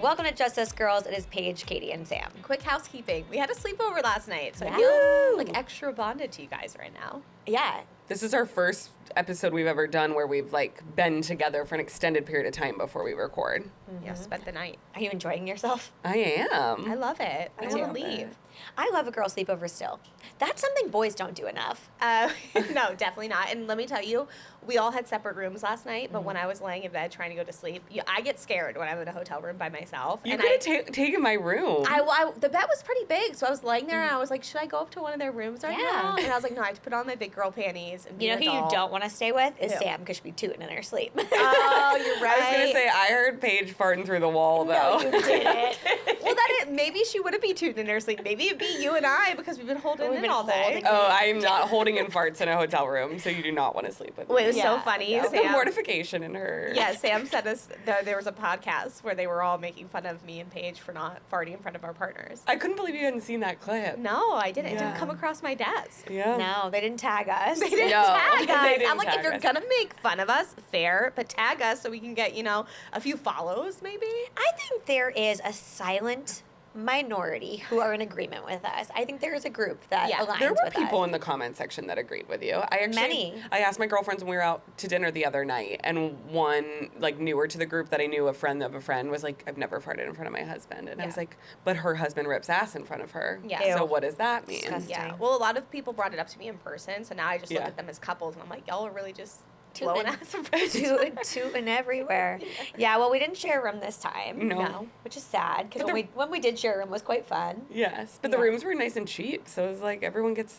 Welcome to Just Us Girls. It is Paige, Katie, and Sam. Quick housekeeping. We had a sleepover last night, so Yeah. I feel like extra bonded to you guys right now. Yeah. This is our first episode we've ever done where we've been together for an extended period of time before we record. Mm-hmm. Yeah, spent the night. Are you enjoying yourself? I am. I love it. I do. want to leave. I love a girl sleepover still. That's something boys don't do enough. No, definitely not. And let me tell you, we all had separate rooms last night, but when I was laying in bed trying to go to sleep, I get scared when I'm in a hotel room by myself. You could have taken my room. The bed was pretty big, so I was laying there and I was like, should I go up to one of their rooms right now? And I was like, no, I have to put on my big girl panties. And You know who you don't want to stay with is Who? Sam, because she'd be tooting in her sleep. Oh, you're right. I was going to say, I heard Paige farting through the wall, though. No, you didn't. Well, maybe she wouldn't be tooting in her sleep. Maybe it'd be you and I because we've been holding in all day. Oh, I am not holding in farts in a hotel room, so you do not want to sleep with me. Wait, it was so Yeah, funny. no. The mortification in her. Yeah, Sam said there was a podcast where they were all making fun of me and Paige for not farting in front of our partners. I couldn't believe you hadn't seen that clip. No, I didn't. It Yeah. didn't come across my desk. Yeah. No, they didn't tag us. They didn't No, tag us. they didn't I'm like, if tag you're us. gonna make fun of us, fair, but tag us so we can get, a few follows maybe. I think there is a silent minority who are in agreement with us. I think there is a group that aligns There were with people us. in the comment section that agreed with you. Many. I asked my girlfriends when we were out to dinner the other night, and one newer to the group that I knew, a friend of a friend, was like, "I've never farted in front of my husband," and I was like, "But her husband rips ass in front of her." Yeah. So Ew. what does that mean? Disgusting. Yeah. Well, a lot of people brought it up to me in person, so now I just look Yeah. at them as couples, and I'm like, y'all are really just blowing Tooting. ass in front of each other. Tooting everywhere. Yeah, well, we didn't share a room this time. No. Which is sad, because But when we did share a room, it was quite fun. Yes, but the Yeah. rooms were nice and cheap, so it was like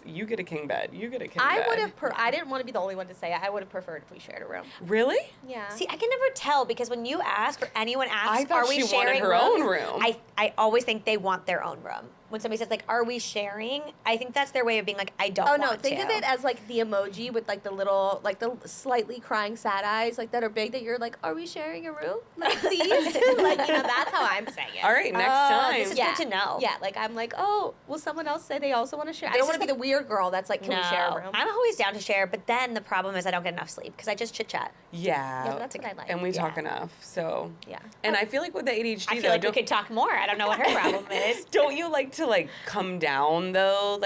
you get a king bed, you get a king bed. I would have. I didn't want to be the only one to say it. I would have preferred if we shared a room. Really? Yeah. See, I can never tell, because when you ask or anyone asks, I thought are we she wanted sharing her rooms? own room. I always think they want their own room. When somebody says, are we sharing? I think that's their way of being like, I don't Oh want no! to. Think of it as the emoji with the little, the slightly crying sad eyes, that are big. That you're like, are we sharing a room? Please, that's how I'm saying it. All right, next Oh, time. this is good to know. Yeah, I'm like, oh, will someone else say they also want to share? I This don't want is to be the weird girl that's like, can we share a room? I'm always down to share, but then the problem is I don't get enough sleep, because I just chit-chat. Yeah. Yeah, but that's what I like. And we Yeah. talk enough, so. Yeah. And I feel like with the ADHD, I feel like we could talk more. I don't know what her problem is. Don't you like to come down though,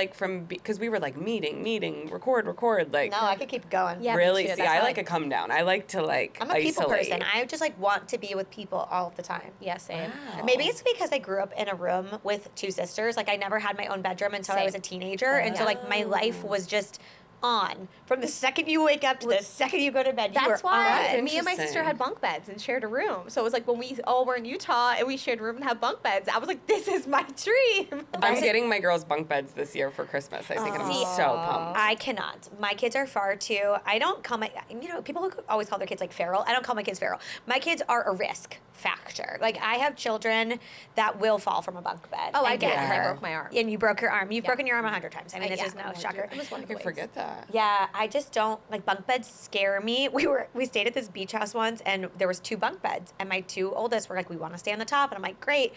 because we were meeting, record, No, I could keep going. Yeah, me really? too. See, That's I how like a come down. I like to I'm a people isolate. person. I just want to be with people all the time. Yeah, same. Wow. Maybe it's because I grew up in a room with two sisters. I never had my own bedroom until I Same. was a teenager. And so my life was just on. From the second you wake up to the second you go to bed, you That's were on. why That's me and my sister interesting. had bunk beds and shared a room. So it was like when we all were in Utah and we shared a room and had bunk beds, I was like, this is my dream. I'm getting my girls bunk beds this year for Christmas, I think, and I'm See, so pumped. I cannot. My kids are far too. I don't call my, people always call their kids feral. I don't call my kids feral. My kids are a risk factor. I have children that will fall from a bunk bed. Oh, I and did. get I hurt. broke my arm. And you broke your arm. You've Yeah. broken your arm 100 times. I mean, this Yeah. is no Oh my shocker. God. It was one of I the ways. forget that. Yeah, I just don't bunk beds scare me. We stayed at this beach house once, and there was 2 bunk beds, and my 2 oldest were like, we want to stay on the top, and I'm like, great.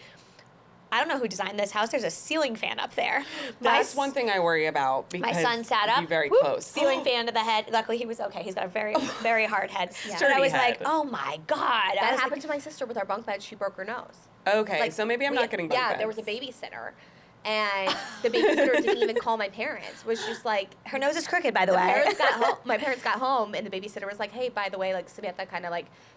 I don't know who designed this house. There's a ceiling fan up there. That's one thing I worry about because My son sat up. Be very whoop, close. Ceiling fan to the head. Luckily, he was okay. He's got a very, very hard head. Yeah. But I was Sturdy like, head. oh my God. I That was happened like, to my sister with our bunk bed. She broke her nose. Okay, so maybe I'm not getting bunk Yeah, beds. there was a babysitter. And the babysitter didn't even call my parents. Was just like, her nose is crooked, by the way. my parents got home, and the babysitter was like, hey, by the way, Samantha kind of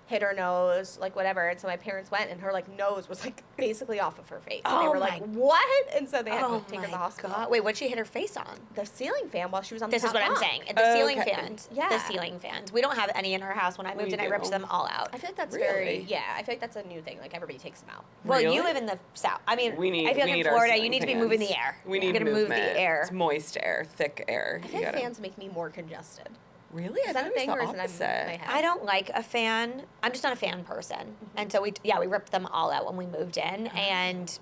hit her nose, whatever. And so my parents went, and her nose was basically off of her face. And they Oh were my- like, what? And so they had Oh to take her to the my hospital. God. Wait, what'd she hit her face on? The ceiling fan while she was on This the is top what I'm bunk. saying. The ceiling Okay. fans. Yeah. The ceiling fans. We don't have any in our house. When I moved We in, I ripped do. them all out. I feel like that's Really? I feel like that's a new thing. Everybody takes them out. Well, Really? you live in the south. I mean, We need- I feel we like in need our Florida, you ceiling need to be fans. moving the air. We You're need gonna movement. move the air. It's moist air, thick air. I feel like fans make me more congested. Really? I Is thought that a it was thing, the or is it in my opposite. head? I don't like a fan. I'm just not a fan person. And so we ripped them all out when we moved in, and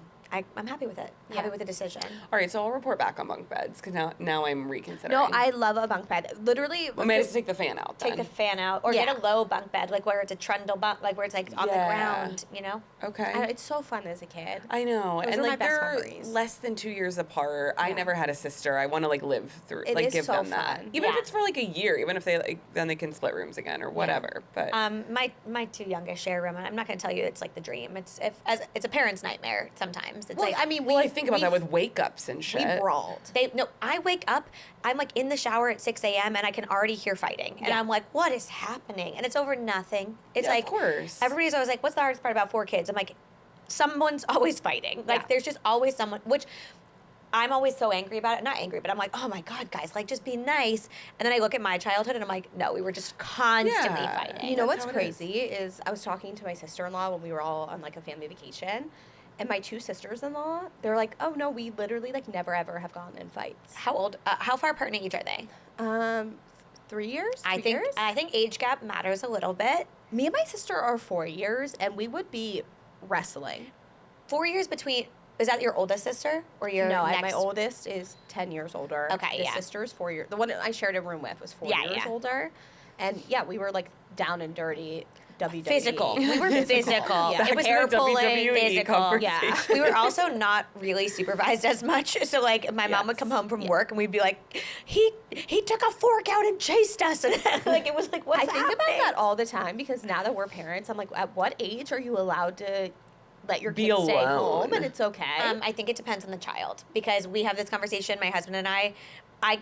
I'm happy with it. happy with the decision. All right, so I'll report back on bunk beds because now I'm reconsidering. No, I love a bunk bed. Literally, I may have to take the fan out. Take the fan out, or Yeah. get a low bunk bed, like where it's a trundle bunk, like where it's like on the ground, you know? Okay. it's so fun as a kid. I know, Those and are my like best they're memories. less than 2 years apart. I Yeah. never had a sister. I want to like live through, It like is give so them that, fun. even if Yeah. it's for like a year. Even if they like, then they can split rooms again or whatever. But My two youngest share a room, and I'm not going to tell you it's like the dream. It's a parent's nightmare sometimes. It's Well, like I mean, I think about that with wake ups and we shit. brawled. I wake up, I'm like in the shower at 6 a.m. and I can already hear fighting, and Yeah. I'm like, what is happening? And it's over nothing. It's Yeah, like of course. everybody's always like, what's the hardest part about 4 kids? I'm like, someone's always fighting. Like Yeah. there's just always someone, which I'm always so angry about it. Not angry, but I'm like, oh my God, guys, like just be nice. And then I look at my childhood and I'm like, no, we were just constantly Yeah. fighting. You know That's what's how it is. crazy is I was talking to my sister-in-law when we were all on like a family vacation, and my two sisters-in-law, they're like, oh no, we literally like never ever have gotten in fights. How old? How far apart in age are they? 3 years? I 3 think years? I think age gap matters a little bit. Me and my sister are 4 years, and we would be wrestling. 4 years between. Is that your oldest sister or your No, next? my oldest is 10 years older. Okay, the yeah. sister is 4 years. The one I shared a room with was 4 Yeah, years yeah. older, and yeah, we were like down and dirty. WWE. Physical. We were physical. Yeah. It was Back to the hair pulling, WWE physical. conversation. Yeah. We were also not really supervised as much. So like my mom would Yes. come home from work and we'd be like, he took a fork out and chased us, and like it was like, what's I think about happening? that all the time because now that we're parents, I'm like, at what age are you allowed to let your Be kids stay alone. home and it's okay? I think it depends on the child because we have this conversation, my husband and I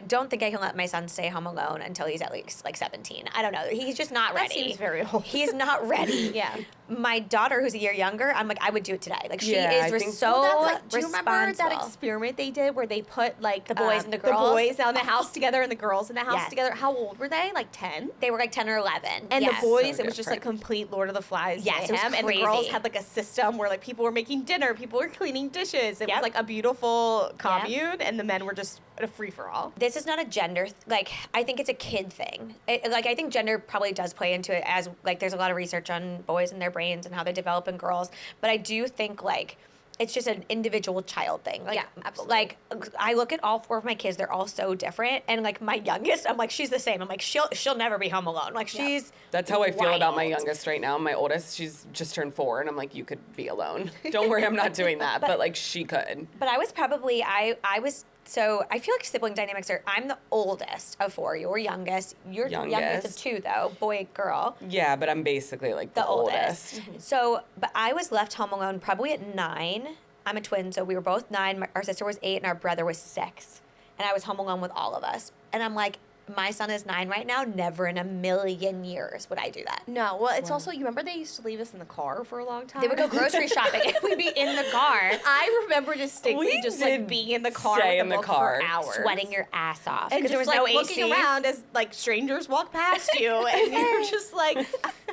don't think I can let my son stay home alone until he's at least like 17. I don't know. He's just not That ready. seems very old. He's not ready. Yeah. My daughter, who's a year younger, I'm like, I would do it today. Like she Yeah, I is think- so Well, that's like, do you remember that responsible. experiment they did where they put like The boys and the girls? the boys in the house together and the girls in the house Yes. together? How old were they? Like 10? They were like 10 or 11. And Yes. the boys, So it was just like different. complete Lord of the Flies Yes, it was mayhem, and the girls crazy. had like a system where like people were making dinner, people were cleaning dishes. It Yep. was like a beautiful commune, and the men were just a free for all. This is not a gender like I think it's a kid thing. Like I think gender probably does play into it as like there's a lot of research on boys and their brains and how they develop in girls, but I do think like it's just an individual child thing. Like, Yeah, absolutely. Like I look at all 4 of my kids; they're all so different. And like my youngest, I'm like, she's the same. I'm like, she'll never be home alone. Like Yeah. she's. That's how I feel about my wild. youngest right now. My oldest, she's just turned 4, and I'm like, you could be alone. Don't worry, I'm not doing that. But like, she could. But I was probably I was so I feel like sibling dynamics are. I'm the oldest of 4. You're youngest. You're youngest of 2 though, boy girl. Yeah, but I'm basically like The oldest. So, but I was left home alone probably at 9. I'm a twin, so we were both 9. Our sister was 8, and our brother was 6. And I was home alone with all of us. And I'm like, my son is 9 right now. Never in a million years would I do that. No, well, it's also, you remember they used to leave us in the car for a long time? They would go grocery shopping, and we'd be in the car, I remember distinctly We just like did being in the car stay with in the the book car, for hours. sweating your ass off and because just there was like no looking AC. around as like strangers walk past you, and you're just like,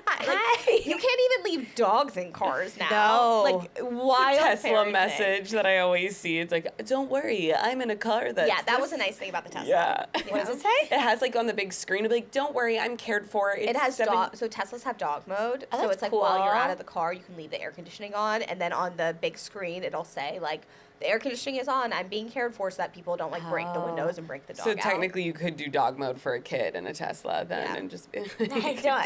Hi. you can't even leave dogs in cars now. No. Like wild Tesla parenting. message that I always see. It's like, don't worry, I'm in a car that's Yeah, that this- was a nice thing about the Tesla. Yeah. What does it say? It has like on the big screen, it'll be like, don't worry, I'm cared for. It has seven- dog. So Teslas have dog mode. Oh, so that's it's like while you're cool. out of the car, you can leave the air conditioning on, and then on the big screen, it'll say like, the air conditioning is on. I'm being cared for, so that people don't like break the Oh. windows and break the dog So out. technically, you could do dog mode for a kid in a Tesla then, Yeah. and just I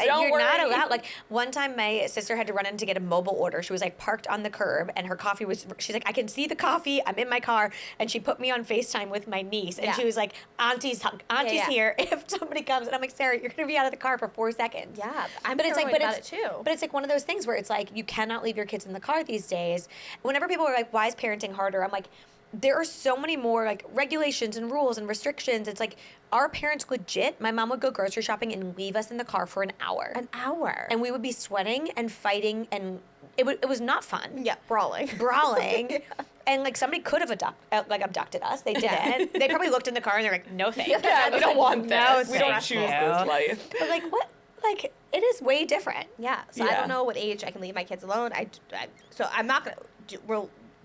don't you're not worry. allowed. Like one time, my sister had to run in to get a mobile order. She was like parked on the curb, and her coffee was. She's like, I can see the coffee. I'm in my car, and she put me on FaceTime with my niece, and Yeah. she was like, Auntie's yeah. here. If somebody comes, and I'm like, Sarah, you're gonna be out of the car for 4 seconds. Yeah, I'm But it's like, paranoid but about it's it too. But it's like one of those things where it's like you cannot leave your kids in the car these days. Whenever people are like, why is parenting harder? I'm like, there are so many more like regulations and rules and restrictions. It's like our parents legit. My mom would go grocery shopping and leave us in the car for an hour. An hour. And we would be sweating and fighting, and it was not fun. yeah, brawling. Brawling. And like somebody could have abducted us. They didn't. They probably looked in the car and they're like, no thank you. Yeah, we don't want this. No, we don't thank choose you. this life. But like what? Like it is way different. Yeah, so I Yeah. don't know what age I can leave my kids alone. So I'm not gonna.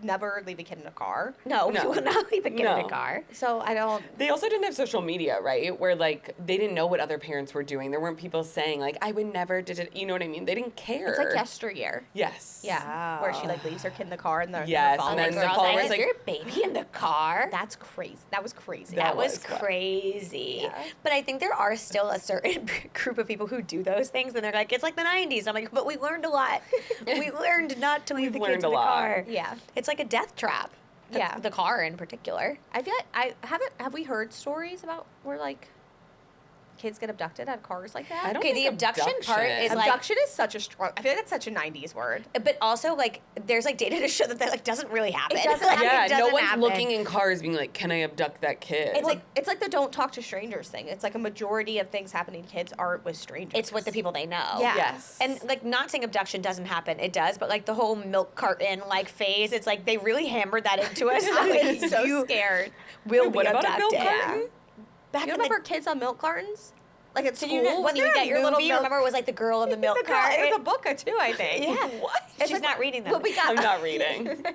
never leave a kid in a car. No, No. we will not leave a kid in No. a car. So I don't. They also didn't have social media, right? Where like they didn't know what other parents were doing. There weren't people saying like, "I would never did it." You know what I mean? They didn't care. It's like yesteryear. Yes. Yeah, where she like leaves her kid in the car and the Yes, the and followers then the are followers, like, Is like- your baby in the car? that's crazy. That was crazy. That That was was what- crazy. Yeah. But I think there are still a certain group of people who do those things, and they're like, it's like the 90s. I'm like, but we learned a lot. We learned not to leave We've the kids learned in a the lot. car. Yeah. It's like a death trap. Yeah. The car in particular. I feel like have we heard stories about where like kids get abducted out of cars like that? I don't Okay, think the abduction part is like- Abduction is such a strong. I feel like that's such a '90s word. But also, like, there's like data to show that like doesn't really happen. It doesn't Like, happen. Yeah, it no doesn't one's happen. looking in cars being like, "Can I abduct that kid?" It's like the don't talk to strangers thing. It's like a majority of things happening to kids are with strangers. It's with the people they know. Yeah. Yes. And like not saying abduction doesn't happen, it does, but like the whole milk carton like phase, it's like they really hammered that into us. I was so you scared. will Wait, be what about a abducted. milk carton? Back You in remember the, kids on milk cartons? Like at did school? you know, when Wasn't you there get a your little movie? milk, remember it was like the girl in the milk carton. It was a book too, I think. Yeah. What? She's like not reading them. When we got, I'm not reading.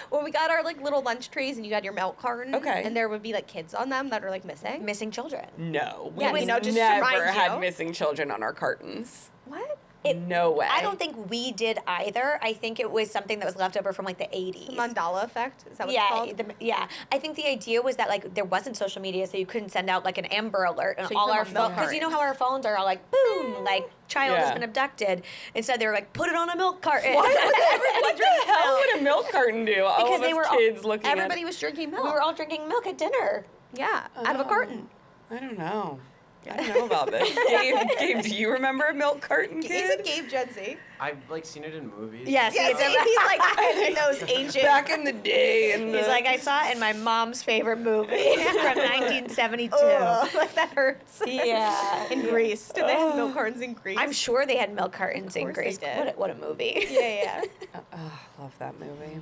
when we got our like little lunch trays and you had your milk carton. Okay. And there would be like kids on them that are like missing. Missing children. No, we Yeah, you know, just to never remind had you. missing children on our cartons. What? No way. I don't think we did either. I think it was something that was left over from like the 80s. The Mandela effect? Is that what yeah, it's called? yeah. I think the idea was that like there wasn't social media, so you couldn't send out like an Amber Alert and So you all put our them on phones. milk Because you know how cartons. our phones are all like boom, like child has Yeah. been abducted. Instead, they were like put it on a milk carton. What the hell would a milk carton do? All Because of they us were all- kids looking Everybody at was drinking milk. We were all drinking milk at dinner. yeah, out of a carton. I don't know. I don't know about this. Gabe, do you remember a milk carton, He's kid? a Gabe Gen Z. I've like seen it in movies. Yes, Yeah, He's a- he's like in those ancient. Back in the day. And He's like, I saw it in my mom's favorite movie from 1972. Ugh, like that hurts. Yeah. In Greece. Did they have milk cartons in Greece? I'm sure they had milk cartons in course they Greece. did. What a movie. Yeah, yeah. love that movie.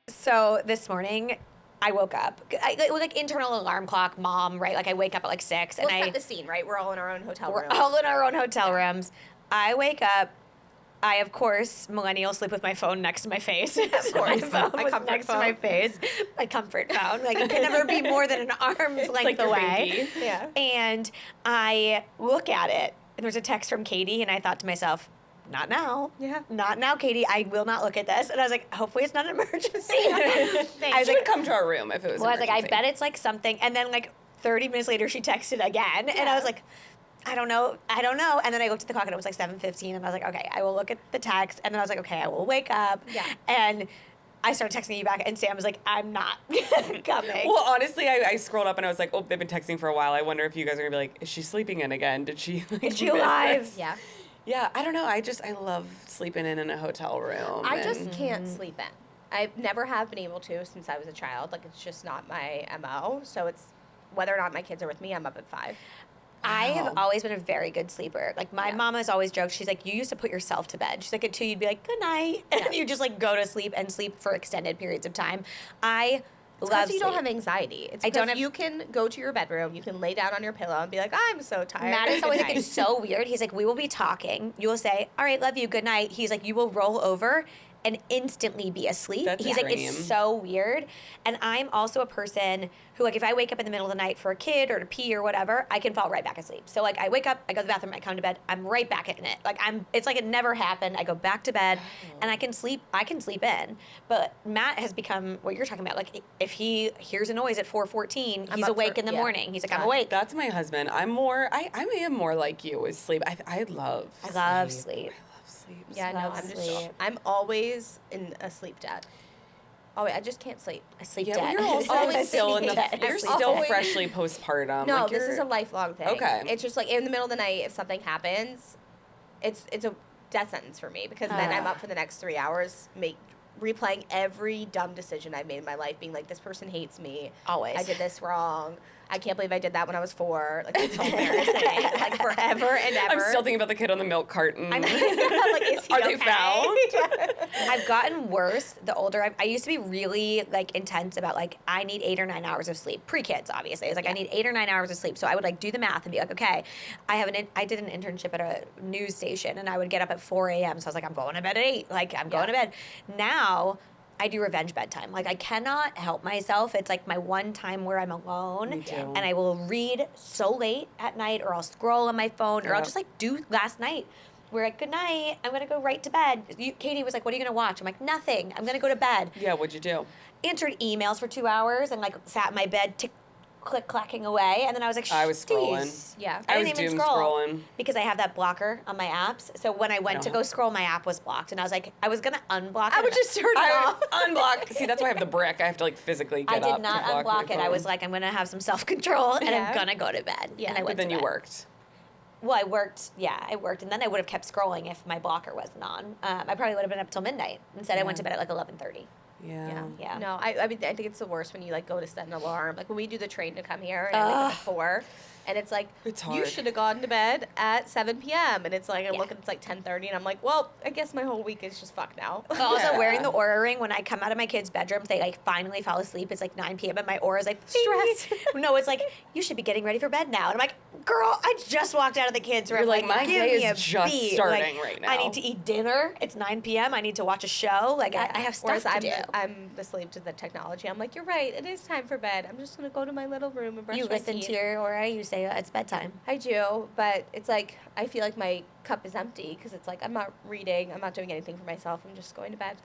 So this morning, I woke up. It was like internal alarm clock, mom, right? Like I wake up at like 6 and We'll I set the scene, right? We're all in our own hotel we're room. all in our own hotel rooms. I wake up. I of course millennial sleep with my phone next to my face. Of course. my phone My was comfort next to phone. my face. My comfort phone. Like it can never be more than an arm's length like your away. baby. Yeah. And I look at it. And there's a text from Katie, and I thought to myself, not now. Yeah. Not now, Katie. I will not look at this. And I was like, hopefully it's not an emergency. Thanks. I was She like, would come to our room if it was. well, I was like, I emergency. bet it's like something. And then like 30 minutes later, she texted again. And I was like, I don't know. And then I looked at the clock and it was like 7:15. And I was like, okay, I will look at the text. And then I was like, okay, I will wake up. Yeah. And I started texting you back. And Sam was like, I'm not coming. Well, honestly, I scrolled up and I was like, oh, they've been texting for a while. I wonder if you guys are gonna be like, is she sleeping in again? Did she? Like, Is she miss alive? this? Yeah. Yeah, I don't know. I love sleeping in a hotel room. I just and- can't sleep in. I never have been able to since I was a child. Like, it's just not my MO. So it's whether or not my kids are with me, I'm up at 5. I have Wow. always been a very good sleeper. Like my mom has always joked. She's like, you used to put yourself to bed. She's like, at 2, you'd be like, good night, and you just like go to sleep and sleep for extended periods of time. I love Because you don't sleep. have anxiety. It's I don't because have- you can go to your bedroom, you can lay down on your pillow and be like, I'm so tired. Matt is Good always like, night. it's so weird. He's like, we will be talking. You will say, all right, love you, good night. He's like, you will roll over and instantly be asleep. That's He's a like, it's dream. so weird. And I'm also a person who, like, if I wake up in the middle of the night for a kid or to pee or whatever, I can fall right back asleep. So, like, I wake up, I go to the bathroom, I come to bed, I'm right back in it. Like, it's like it never happened. I go back to bed and I can sleep in. But Matt has become what you're talking about. Like, if he hears a noise at 4:14, I'm he's up awake for- in the yeah. morning. He's like, I'm Done. awake. That's my husband. I am more like you with sleep. I love. I love sleep. I love sleep. Yeah, no, Love I'm just, sleep. I'm always in a sleep debt. Oh, wait, I just can't sleep. I sleep Yeah, dead. you're also Always still in the. dead. You're Sleep still dead. freshly postpartum. No, like this is you're- a lifelong thing. Okay. It's just like in the middle of the night, if something happens, it's a death sentence for me because then I'm up for the next 3 hours, replaying every dumb decision I've made in my life, being like, this person hates me. Always. I did this wrong. I can't believe I did that when I was 4. Like, it's so embarrassing. Like, forever and ever. I'm still thinking about the kid on the milk carton. I'm like, is he Are okay? they found? I've gotten worse the older I used to be really like intense about like I need 8 or 9 hours of sleep. Pre-kids, obviously. It's like I need 8 or 9 hours of sleep. So I would like do the math and be like, okay, I did an internship at a news station and I would get up at 4 a.m. So I was like, I'm going to bed at 8. Like I'm going to bed. Now I do revenge bedtime. Like I cannot help myself. It's like my one time where I'm alone. Me too. And I will read so late at night or I'll scroll on my phone or I'll just like do last night. We're like, good night. I'm going to go right to bed. Katie was like, what are you going to watch? I'm like, nothing. I'm going to go to bed. Yeah, what'd you do? Answered emails for 2 hours and like sat in my bed click-clacking away. And then I was like, I was scrolling. "Jeez." Yeah. I I was didn't even doom scrolling. because I have that blocker on my apps. So when I went to go scroll, my app was blocked. And I was like, I was going to unblock it. I would just turn it off. Unblock. See, that's why I have the brick. I have to like physically I get up did not to block unblock my it. I was phone. like, I'm going to have some self-control and Yeah. I'm going to go to bed. Yeah. And I But went then to you bed. worked. Well, I worked. And then I would have kept scrolling if my blocker wasn't on. I probably would have been up till midnight. Instead, I went to bed at like 11:30. Yeah. Yeah. No, I mean, I think it's the worst when you like go to set an alarm. Like when we do the train to come here and I wake up at 4, and it's like, It's you hard. should have gone to bed at 7 p.m. And it's like, I Yeah. look and it's like 10:30 and I'm like, well, I guess my whole week is just fucked now. But also Yeah. wearing the Aura ring when I come out of my kids' bedrooms, they like finally fall asleep. It's like 9 p.m. and my Aura's like Stressed. No, it's like you should be getting ready for bed now. And I'm like, girl, I just walked out of the kids' room. You're like, my give day me is a just beat. starting Like, right I now. need to eat dinner. It's 9 p.m. I need to watch a show. Like I have stuff Whereas to do. I'm the slave to the technology. I'm like, you're right. It is time for bed. I'm just gonna go to my little room and brush You my listen teeth. to your Aura. You say it's bedtime. I do, but it's like I feel like my cup is empty because it's like I'm not reading, I'm not doing anything for myself. I'm just going to bed.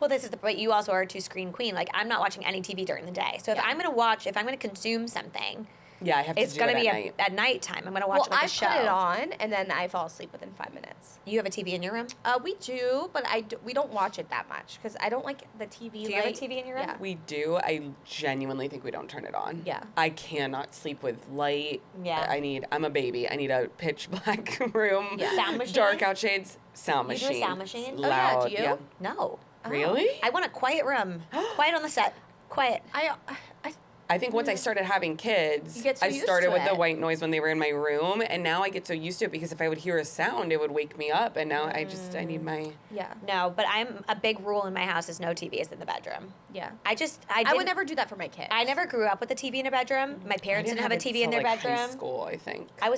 Well, this is but you also are a 2-screen queen. Like I'm not watching any TV during the day. So if Yeah. I'm gonna consume something, Yeah, I have to it's do gonna it be at night. at nighttime. I'm gonna watch Well, like I a show. put it on and then I fall asleep within 5 minutes. You have a TV in your room? We do, but we don't watch it that much because I don't like the TV. Do you have a TV in your room? Yeah. We do. I genuinely think we don't turn it on. Yeah. I cannot sleep with light. Yeah. I'm a baby. I need a pitch black room. Yeah. Sound machine? Dark out shades. Sound You do a machine. sound machine? It's Oh, yeah, loud. do you? No. Really? I want a quiet room. Quiet on the set. Quiet. I I think once I started having kids, You get so I used started to with the it. white noise when they were in my room, and now I get so used to it because if I would hear a sound, it would wake me up, and now I need my. yeah. No, but I'm a big rule in my house is no TVs in the bedroom. Yeah. I I would never do that for my kids. I never grew up with a TV in a bedroom. My parents didn't have a it TV in till, their like, High bedroom. school, I think. I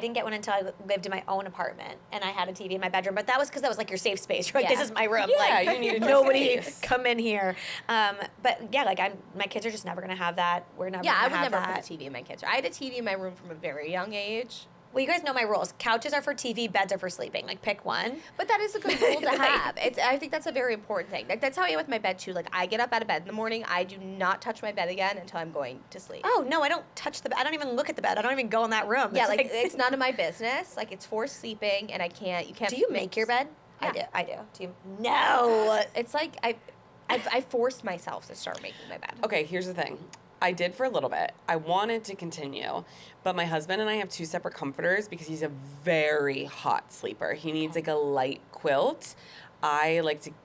didn't get one until I lived in my own apartment and I had a TV in my bedroom. But that was because that was like your safe space. You're like, Yeah. this is my room. Yeah, like, you needed your nobody space. come in here. But yeah, like my kids are just never gonna have that. We're never. Yeah, I gonna would have never that. put a TV in my kids. I had a TV in my room from a very young age. Well, you guys know my rules. Couches are for TV. Beds are for sleeping. Like pick one. But that is a good rule to Like- have. I think that's a very important thing. Like, that's how I am with my bed too. Like I get up out of bed in the morning. I do not touch my bed again until I'm going to sleep. Oh no, I don't touch the bed. I don't even look at the bed. I don't even go in that room. Yeah, It's like it's none of my business. Like it's for sleeping, and you can't. Do you mix- make your bed? Yeah. I do. Do you? No. It's like I forced myself to start making my bed. Okay, here's the thing. I did for a little bit. I wanted to continue, but my husband and I have 2 separate comforters because he's a very hot sleeper. He needs like a light quilt.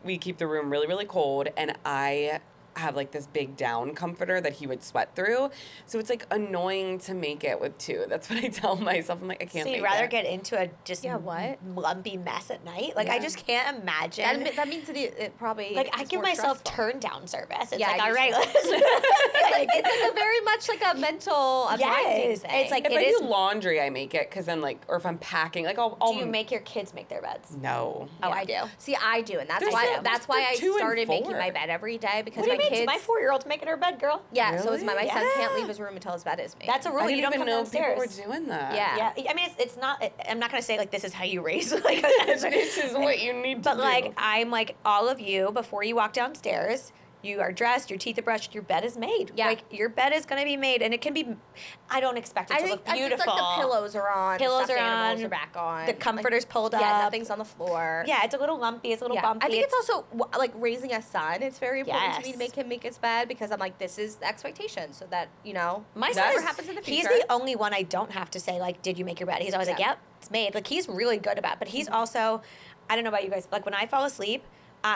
We keep the room really, really cold, and I have like this big down comforter that he would sweat through. So it's like annoying to make it with 2. That's what I tell myself. I'm like, I can't So make you'd rather it. get into a just what? lumpy mess at night? Like I Yeah. just can't imagine. That means that it probably like I is give more myself stressful. turn down service. It's Yeah, like I all do right, too. let's It's like a very much like a mental unwinding Yes, thing. it's like If it I is. do laundry, I make it because then or if I'm packing, like I'll Do you make your kids make their beds? No. Oh, Yeah. I do. See, I do, and that's There's why a- that's why I there's 2 and started making 4. my bed every day because What do my you mean? kids. My 4-year-old's making her bed, girl. Yeah, so is my Really? son can't Yeah. leave his room until his bed is made. That's a rule. I You didn't don't even come know downstairs. people were doing that. Yeah. Yeah, I mean, it's not. I'm not gonna say like this is how you raise. Like This is what you need to But do. like I'm like all of you before you walk downstairs. You are dressed, your teeth are brushed, your bed is made. Yeah. Like your bed is gonna be made, and it can be. I don't expect it to look beautiful. like the pillows are on, Pillows the stuffed are animals on, are back on, the comforter's pulled Yeah, up. nothing's on the floor. Yeah, it's a little lumpy. It's a little Yeah. bumpy. I think it's also like raising a son. It's very important to me Yes. to make him make his bed because I'm like, this is the expectation, so that My son whatever is, happens in the he's future. the only one I don't have to say, like, did you make your bed? He's always like, Yeah. yep, it's made. Like, he's really good about it. But he's also, I don't know about you guys, like, when I fall asleep,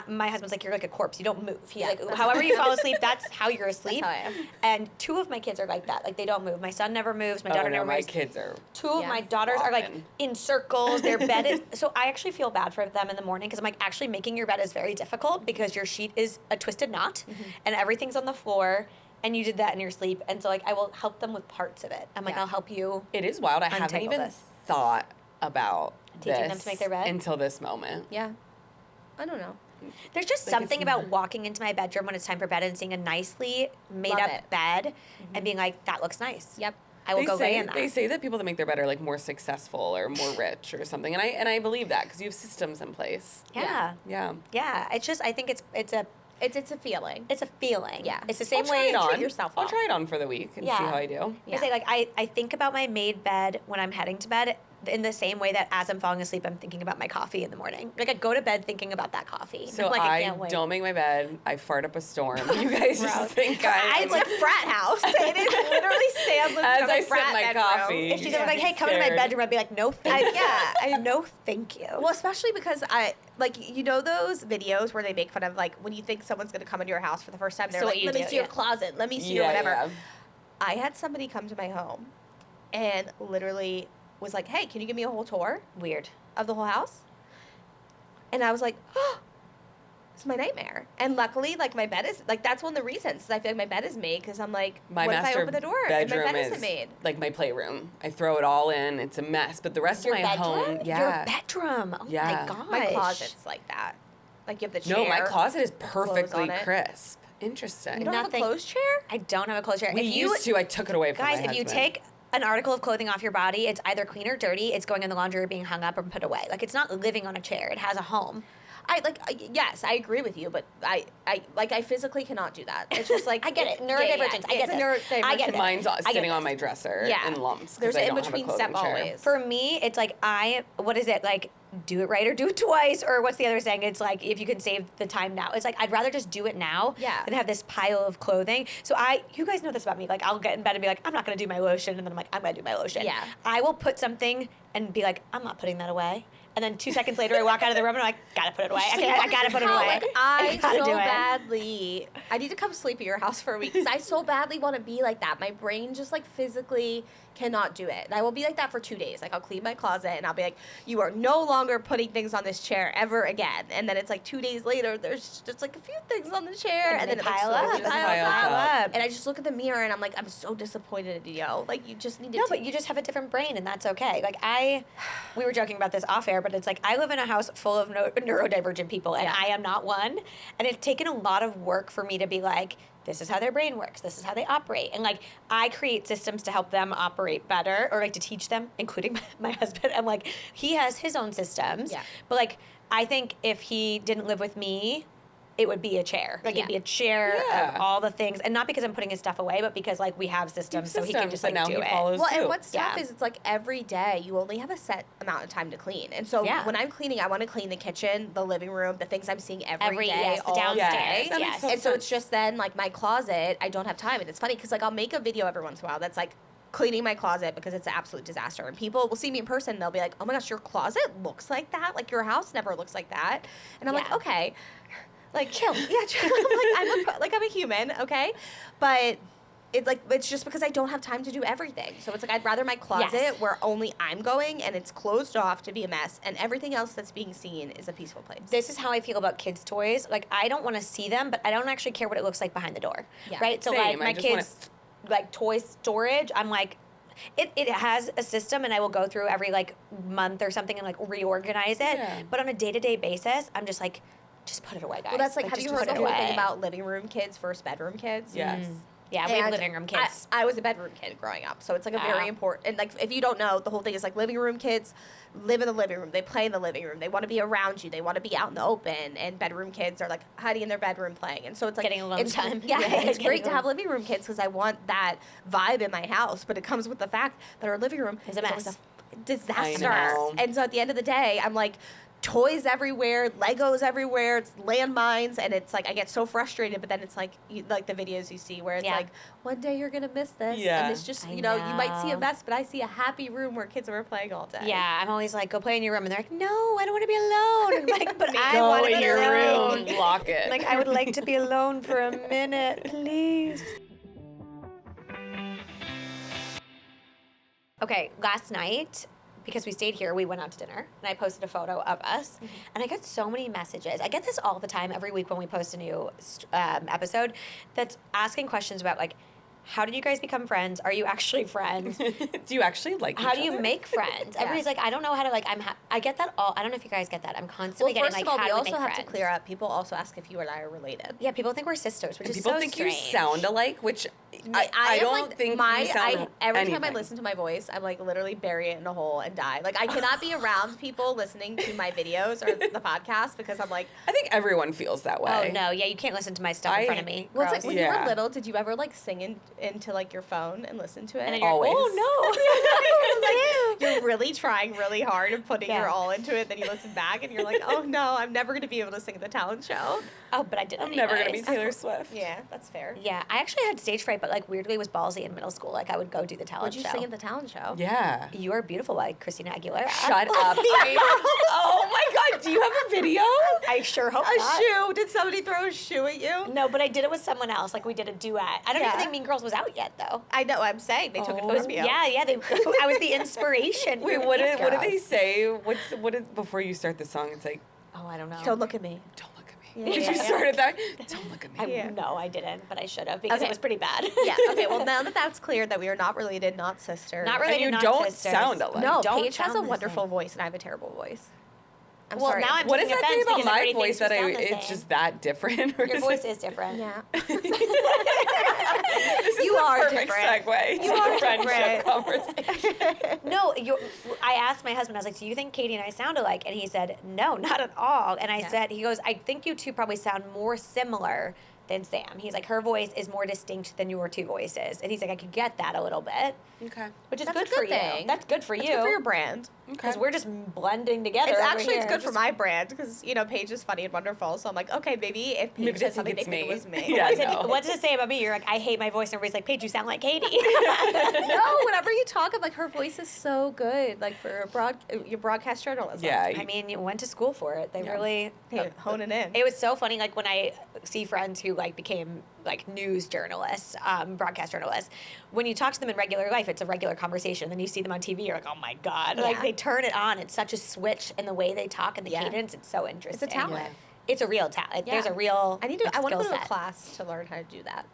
my husband's like, you're like a corpse. You don't move. He's Yeah, like, that's- however you fall asleep, that's how you're asleep. how I am. And 2 of my kids are like that. Like, they don't move. My son never moves. My daughter never my moves. kids are. 2 of Yeah. my daughters are like Flopping. in circles. Their bed is. So I actually feel bad for them in the morning because I'm like, actually making your bed is very difficult because your sheet is a twisted knot and everything's on the floor. And you did that in your sleep. And so, like, I will help them with parts of it. I'm like, Yeah. I'll help you. It is wild. I haven't Untangle even this. thought about Teaching them this to make their bed? until this moment. Yeah. I don't know. There's just Like, something it's about not- walking into my bedroom when it's time for bed and seeing a nicely made Love up it. bed and being like, that looks nice. Yep. I will They go say, lay in that. They say that people that make their bed are like more successful or more rich or something, and I believe that because you have systems in place. yeah. Yeah. Yeah. It's just, I think it's a feeling. it's a feeling. Yeah. It's the same I'll try way it on. treat yourself I'll well. try it on for the week and see Yeah. how I do. Yeah. I say, like, I think about my made bed when I'm heading to bed in the same way that as I'm falling asleep, I'm thinking about my coffee in the morning. Like, I go to bed thinking about that coffee. So I'm like, I can't wait. don't make my bed. I fart up a storm. You guys Gross. just think It's like frat house. It is literally Sam lives As in a I sip frat my bedroom. coffee. If she's ever like, hey, come to my Scared. bedroom, I'd be like, no, thank you. No, thank you. Well, especially because you know those videos where they make fun of, like, when you think someone's going to come into your house for the first time, they're So like, what you let me do, see your yeah. closet, let me see your whatever. I had somebody come to my home and literally was like, hey, can you give me a whole tour Weird. of the whole house? And I was like, oh, it's my nightmare. And luckily, like, my bed is, like, that's one of the reasons I feel like my bed is made because I'm like, My what if I master open the door and my bedroom bed isn't is made? like my playroom. I throw it all in. It's a mess. But the rest Your of my bedroom? home, yeah. Your bedroom. Oh Yeah. my gosh. My closet's like that. Like, you have the chair. No, my closet is clothes perfectly on it. crisp. Interesting. You don't have a Nothing. closed chair? I don't have a closed chair. We If you, used to. I took it away from guys, my if you husband. take an article of clothing off your body, it's either clean or dirty. It's going in the laundry or being hung up or put away. Like, it's not living on a chair. It has a home. Yes, I agree with you, but I physically cannot do that. It's just like I get it. it's- Neurodivergence. I get it's a this. I get neurodivergence. this. Mine's I get sitting on this. my dresser Yeah. in lumps. 'cause There's I an don't have a in-between clothing step chair. always. For me, it's like what is it? Like, do it right or do it twice, or what's the other saying? It's like, if you can save the time now. It's like, I'd rather just do it now Yeah. than have this pile of clothing. So you guys know this about me. Like, I'll get in bed and be like, I'm not going to do my lotion. And then I'm like, I'm going to do my lotion. Yeah. I will put something and be like, I'm not putting that away. And then 2 seconds later, I walk out of the room and I'm like, gotta put it away. I gotta put it How, away. like, I gotta so do it. badly. I need to come sleep at your house for a week because I so badly want to be like that. My brain just like physically cannot do it. And I will be like that for 2 days. Like, I'll clean my closet and I'll be like, you are no longer putting things on this chair ever again. And then it's like 2 days later, there's just like a few things on the chair, And and they then it like pile slowly up. just They piles pile up. up. And I just look at the mirror and I'm like, I'm so disappointed in you. Like, you just need to. No, but you just have a different brain, and that's okay. Like, we were joking about this off air, but it's like, I live in a house full of neurodivergent people, and Yeah. I am not one. And it's taken a lot of work for me to be like, this is how their brain works. This is how they operate. And like, I create systems to help them operate better, or like to teach them, including my husband. I'm like, he has his own systems. Yeah. But like, I think if he didn't live with me, it would be a chair. Like, Yeah. it'd be a chair Yeah. of all the things. And not because I'm putting his stuff away, but because like we have systems, so he can just but like now do he it. follows Well, and suit. what's tough Yeah. is it's like every day you only have a set amount of time to clean. And so Yeah. when I'm cleaning, I want to clean the kitchen, the living room, the things I'm seeing every day, yes, the all downstairs, day. That makes yes. total And so it's sense. just then like my closet, I don't have time. And it's funny because like I'll make a video every once in a while that's like cleaning my closet because it's an absolute disaster. And people will see me in person and they'll be like, oh my gosh, your closet looks like that? Like, your house never looks like that. And I'm like, Yeah. okay. Like, Chill. Yeah, chill. I'm a human, okay? But it's just because I don't have time to do everything. So it's like I'd rather my closet Yes. where only I'm going and it's closed off to be a mess, and everything else that's being seen is a peaceful place. This is how I feel about kids' toys. Like, I don't want to see them, but I don't actually care what it looks like behind the door. Yeah. Right? So, Same. like, I my just wanna- kids' like toy storage, I'm like, it has a system, and I will go through every like month or something and like reorganize it. Yeah. But on a day-to-day basis, I'm just like, just put it away, guys. Well, that's like have just you put heard the it whole away. thing about living room kids versus bedroom kids? Yes. Yeah, we have And living room kids. I was a bedroom kid growing up, so it's like a Yeah. very important. And like, if you don't know, the whole thing is like living room kids live in the living room. They play in the living room. They want to be around you. They want to be out in the open. And bedroom kids are like hiding in their bedroom playing. And so it's like Getting alone it's, time. Yeah, Yeah, it's getting great to alone. have living room kids because I want that vibe in my house. But it comes with the fact that our living room It's a always mess. disaster. know. And so at the end of the day, I'm like, toys everywhere, Legos everywhere, it's landmines, and it's like I get so frustrated. But then it's like like the videos you see where it's like one day you're gonna miss this, Yeah. and it's just you know you might see a mess, but I see a happy room where kids are playing all day. Yeah, I'm always like, go play in your room, and they're like, no, I don't want to be alone. And I'm like, but I Go want to in be your alone. room, lock it. Like, I would like to be alone for a minute, please. Okay, last night, because we stayed here, we went out to dinner, and I posted a photo of us, and I got so many messages. I get this all the time every week when we post a new episode that's asking questions about, like, how did you guys become friends? Are you actually friends? Do you actually like How each do you other? make friends? Everybody's like, I don't know how to, like, I get that all. I don't know if you guys get that. I'm constantly Well, getting, first like, of all, how we do we also make have friends? to clear up. People also ask if you and I are related. Yeah, people think we're sisters, which And is people so think strange. you sound alike, which I am, don't like, think you sound every time I anything. listen to my voice, I'm like literally bury it in a hole and die. Like I cannot be around people listening to my videos or the podcast because I'm like, I think everyone feels that way. Oh, no. Yeah, you can't listen to my stuff in front of me. well, it's Gross. like when you Yeah. were little, did you ever like sing into like your phone and listen to it? And then you're Always. like, oh, no. You're really trying really hard and putting Yeah. your all into it. Then you listen back and you're like, oh no, I'm never going to be able to sing at the talent show. Oh, but I did I'm never gonna be anyways. Taylor Swift. Yeah, that's fair. Yeah, I actually had stage fright, but like weirdly was ballsy in middle school. Like I would go do the talent Would you show. sing at the talent show? Yeah. You Are Beautiful by Christina Aguilera. Shut up. Oh my God. Do you have a video? I sure hope A not. shoe? Did somebody throw a shoe at you? No, but I did it with someone else. Like we did a duet. I don't Yeah. even think Mean Girls was out yet though. I know. I'm saying they took it Oh. from you. Yeah, yeah. I was the inspiration. Wait, for what Mean did they Girls. say? What did before you start the song? It's like, Oh, I don't know. Don't look at me. don't look at me. Yeah, Did yeah, you yeah. start at that? Don't look at me. I, No, I didn't, but I should have because Okay. it was pretty bad. Yeah. Okay. Well, now that that's clear that we are not related, not sisters. Not And related, you not don't sisters. sound alike. No, Don't Paige has sound a the wonderful same. voice, and I have a terrible voice. I'm Well, sorry. now I'm What does taking that say offense about because my everybody voice thinks we that sound the it's same. just that different? Or Your is voice it- is different. Yeah. This is You the are perfect different. segue You to are a friendship different. conversation. No, I asked my husband, I was like, do you think Katie and I sound alike? And he said, no, not at all. And I said, he goes, I think you two probably sound more similar than Sam. He's like, her voice is more distinct than your two voices. And he's like, I could get that a little bit, Okay. which is That's a good for good thing. you. That's good for That's you. good for your brand. Because we're just blending together. It's over actually here. it's good for my brand because you know Paige is funny and wonderful. So I'm like, okay, maybe if Paige Maybe they said think something, they it's think it me. was me. Yeah, I said, no. what does it say about me? You're like, I hate my voice. And everybody's like, Paige, you sound like Katie. No, whenever you talk, I'm like, her voice is so good. Like for your broadcast journalism. Yeah. I mean, you went to school for it. They Yeah. really Hey, hone it in. It was so funny, like when I see friends who like became like news journalists, broadcast journalists. When you talk to them in regular life, it's a regular conversation. Then you see them on TV, you're like, oh my god! Like Yeah. they turn it on. It's such a switch in the way they talk and the Yeah. cadence. It's so interesting. It's a talent. Yeah. It's a real talent. Yeah. There's a real. I need to. I want to go skill to a set. class to learn how to do that.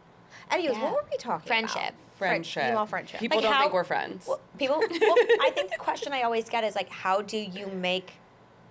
Anyways, Yeah. what were we talking Friendship. about? Friendship. Female friendship. People Like don't how- think we're friends. Well, people. Well, I think the question I always get is like, how do you make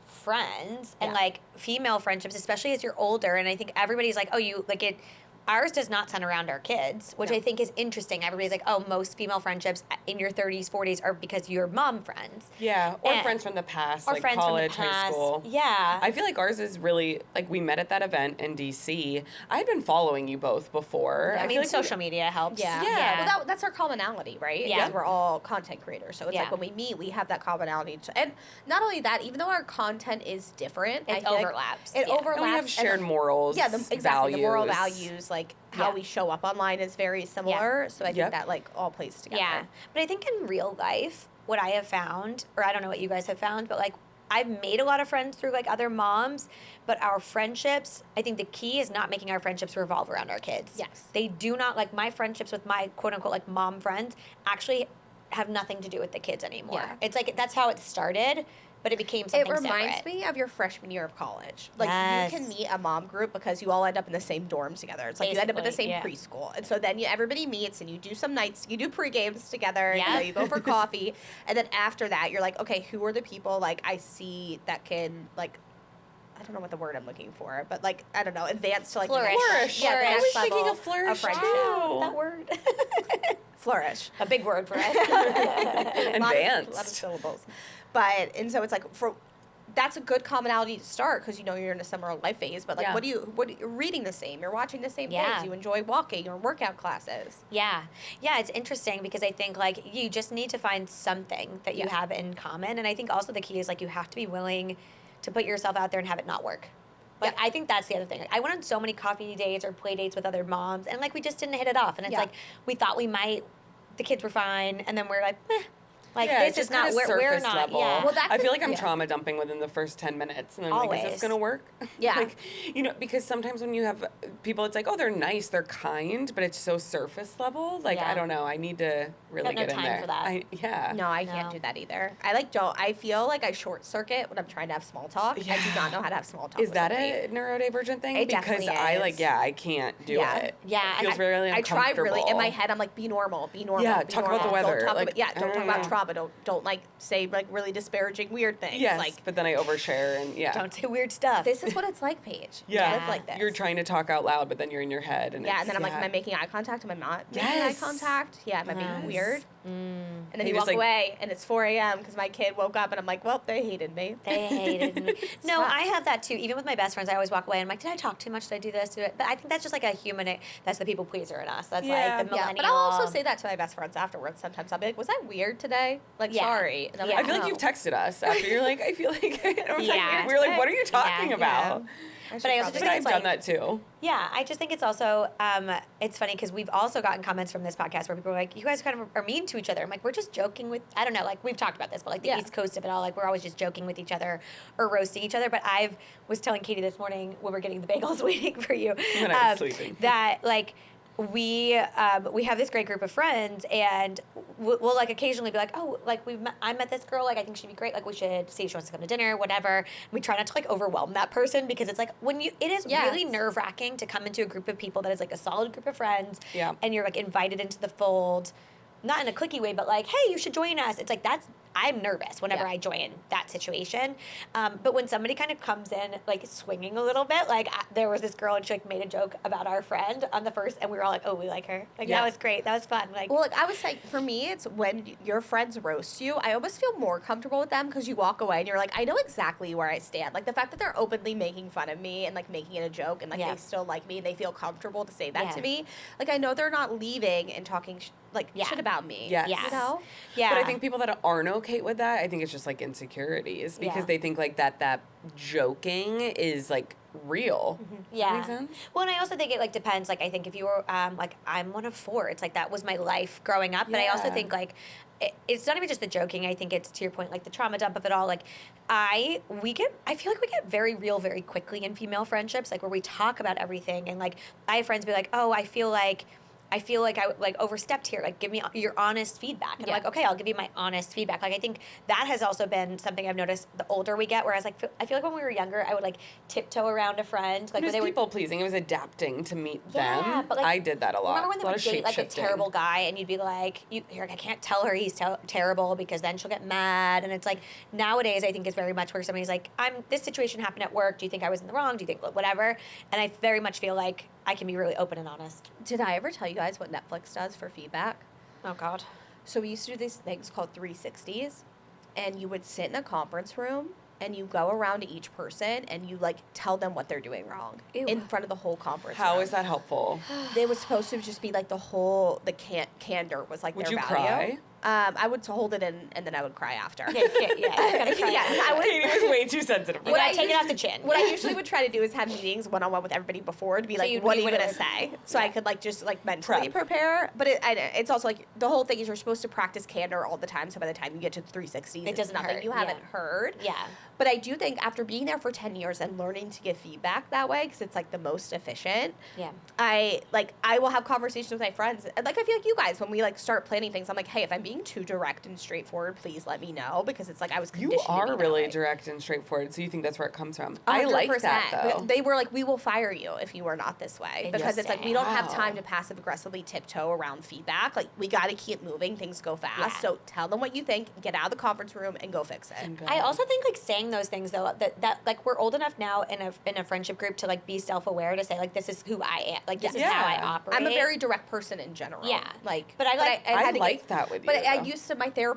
friends and Yeah. like female friendships, especially as you're older? And I think everybody's like, oh, you like it. Ours does not center around our kids, which No. I think is interesting. Everybody's like, oh, most female friendships in your 30s, 40s are because you're mom friends. Yeah, or And- friends from the past, Or like friends college, from the high past. school. Yeah. I feel like ours is really like we met at that event in DC. I had been following you both before. I feel mean, like we- social media helps. Yeah. Yeah. Well, that's our commonality, right? Yeah. Because we're all content creators. So it's Yeah. like when we meet, we have that commonality. And not only that, even though our content is different, I It feel like overlaps. it Yeah. overlaps. And we have and shared morals. Yeah, exactly. The moral values. values, like how Yeah. we show up online, is very similar. So I think Yep. that like all plays together. Yeah. But I think in real life, what I have found, or I don't know what you guys have found, but like I've made a lot of friends through like other moms, but our friendships, I think the key is not making our friendships revolve around our kids. Yes. They do not, like my friendships with my quote unquote like mom friends actually have nothing to do with the kids anymore. Yeah. It's like that's how it started, but it became It something reminds separate. me of your freshman year of college. Like Yes. you can meet a mom group because you all end up in the same dorm together. It's like you end up in the same Basically, yeah. preschool, and so then everybody meets and you do some nights, you do pre games together. Yeah. You go for coffee, and then after that, you're like, okay, who are the people like I see that can like. I don't know what the word I'm looking for, but like I don't know, advance to like the Flourish. next- Flourish. Yeah, the Flourish. I next was thinking level of flourish friendship. too. That word. Flourish. A big word for us. A lot of Advanced. syllables. But and so it's like that's a good commonality to start because you know you're in a similar life phase. But like, Yeah. you're reading the same, you're watching the same Yeah. things, you enjoy walking or workout classes. Yeah. Yeah, it's interesting because I think like you just need to find something that you Yeah. have in common. And I think also the key is like you have to be willing to put yourself out there and have it not work. Like, I think that's the other thing. Like, I went on so many coffee dates or play dates with other moms, and, like, we just didn't hit it off. And it's like, we thought we might, the kids were fine, and then we're like, meh. Like, yeah, this is not, we're surface not, level. yeah. Well, that I feel could- like I'm yeah. trauma dumping within the first 10 minutes. And I'm like, is this Always. going to work? Yeah. Like, you know, because sometimes when you have people, it's like, oh, they're nice, they're kind, but it's so surface level. Like, Yeah. I don't know. I need to really Got no get in time there. for that. Yeah. No, I can't No. do that either. I feel like I short circuit when I'm trying to have small talk. I do Yeah. not know how to have small talk. Is with that somebody. a neurodivergent thing? It Because definitely I like, is. I can't do Yeah. it. Yeah, It feels really I try really in my uncomfortable. head. I'm like, be normal, be normal. Yeah, be talk about the normal. weather, Don't talk like, about, don't talk about mm. trauma. Don't like say like really disparaging weird things. Yes, Like but then I overshare and yeah. Don't say weird stuff. this is what it's like, Paige. Yeah. You live like this. You're trying to talk out loud, but then you're in your head. And Yeah, it's, and then I'm like, am I making eye contact? Am I not making eye Yes. contact? Yeah, am I being Yes. weird? Mm. And then You you just, walk like- away, and it's 4 a.m. because my kid woke up, and I'm like, well, they hated me. They hated me. No, tough. I have that too. Even with my best friends, I always walk away and I'm like, did I talk too much? Did I do this? Did I? But I think that's just like a human. That's the people pleaser in us. That's Yeah. like the Yeah, millennial. but I'll also say that to my best friends afterwards. Sometimes I'll be like, was I weird today? Like, Yeah. sorry. And I'm Yeah. I feel like "No." you've texted us after you're like, I feel like I was Yeah. like, we were like, what are you talking Yeah. about? But I also But think I've it's done like, that too. yeah, I just think it's also, it's funny because we've also gotten comments from this podcast where people are like, you guys kind of are mean to each other. I'm like, we're just joking with, I don't know, like we've talked about this, but like the Yeah. East Coast of it all, like we're always just joking with each other or roasting each other. But was telling Katie this morning when we're getting the bagels waiting for you, When I was sleeping. that like, we have this great group of friends, and we'll like occasionally be like, oh, like I met this girl, like I think she'd be great, like we should see if she wants to come to dinner, whatever. We try not to like overwhelm that person because it's like it is Yes. really nerve wracking to come into a group of people that is like a solid group of friends, Yeah. and you're like invited into the fold, not in a cliquey way, but like, hey, you should join us. It's like I'm nervous whenever Yeah. I join that situation. But when somebody kind of comes in like swinging a little bit, like there was this girl and she like made a joke about our friend on the first, and we were all like, oh, we like her. Like Yeah. that was great. That was fun. Like, Well, like I was saying, for me, it's when your friends roast you, I almost feel more comfortable with them because you walk away and you're like, I know exactly where I stand. Like the fact that they're openly making fun of me and like making it a joke and like Yeah. they still like me and they feel comfortable to say that Yeah. to me. Like I know they're not leaving and talking Yeah. shit about me. Yes. Yes. You know? yeah. But I think people that aren't okay with that, I think it's just like insecurities because Yeah. they think like that joking is like real. Does that Yeah. make sense? Well, and I also think it like depends. Like I think if you were like I'm one of four, it's like that was my life growing up. But I also Yeah. think like it's not even just the joking. I think it's to your point, like the trauma dump of it all. Like I feel like we get very real very quickly in female friendships, like where we talk about everything. And like I have friends be like, oh, I feel like I like overstepped here. Like, give me your honest feedback. And Yeah. I'm like, okay, I'll give you my honest feedback. Like, I think that has also been something I've noticed the older we get. Whereas, like, I feel like when we were younger, I would like tiptoe around a friend. Like, It was when they people pleasing. It was adapting to meet Yeah, them. but, like, I did that a lot. Remember when they a lot would of date like a shape-shifting. terrible guy, and you'd be like, you're like, I can't tell her he's terrible because then she'll get mad. And it's like nowadays, I think is very much where somebody's like, this situation happened at work. Do you think I was in the wrong? Do you think whatever? And I very much feel like I can be really open and honest. Did I ever tell you guys what Netflix does for feedback? Oh God. So we used to do these things called 360s, and you would sit in a conference room and you go around to each person and you like tell them what they're doing wrong Ew. in front of the whole conference How room. is that helpful? It was supposed to just be like candor was like Would their you value. cry? I would hold it in and then I would cry after. Yeah, you can't, yeah, you gotta cry. Yeah, I would. Katie was way too sensitive. For You that. gotta take it off the chin. What I usually would try to do is have meetings one-on-one with everybody before to be So like, you- what are you you going to would've- say? So I yeah. could like just like mentally Prep. prepare. But it's also like the whole thing is you're supposed to practice candor all the time. So by the time you get to the 360s, it's doesn't nothing hurt, you haven't yeah. heard. Yeah. But I do think after being there for 10 years and learning to give feedback that way, because it's like the most efficient, Yeah. I will have conversations with my friends. And like I feel like you guys, when we like start planning things, I'm like, hey, if I'm being too direct and straightforward, please let me know, because it's like I was You conditioned to are be that really way. direct and straightforward, so you think that's where it comes from. I like that 100%. though. They were like, we will fire you if you are not this way. Because it's like, we don't have Wow. time to passive aggressively tiptoe around feedback. Like, we got to keep moving. Things go fast. Yeah. So tell them what you think, get out of the conference room, and go fix it. And go. I also think like saying those things though that like we're old enough now in a friendship group to like be self-aware to say like this is who I am, like this is how I Yeah. operate. I'm a very direct person in general. Yeah. Like, But I like- I had to like get- that with you. But I though. used to,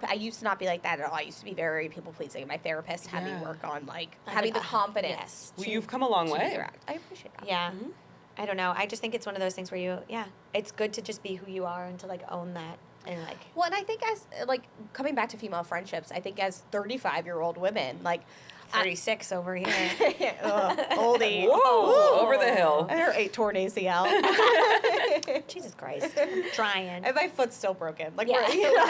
I used to not be like that at all. I used to be very people pleasing. My therapist had me Yeah. work on like Like, having the yes. confidence. Well, to- you've come a long to be way. direct. I appreciate that. Yeah. Mhm. I don't know. I just think it's one of those things where it's good to just be who you are and to like own that and like Well, and I think as like coming back to female friendships, I think as 35-year-old women, like 36 over here. Ugh, oldie. Whoa, over the hill. I heard 8 torn ACL. Jesus Christ. I'm trying. And my foot's still broken. Like, Yeah.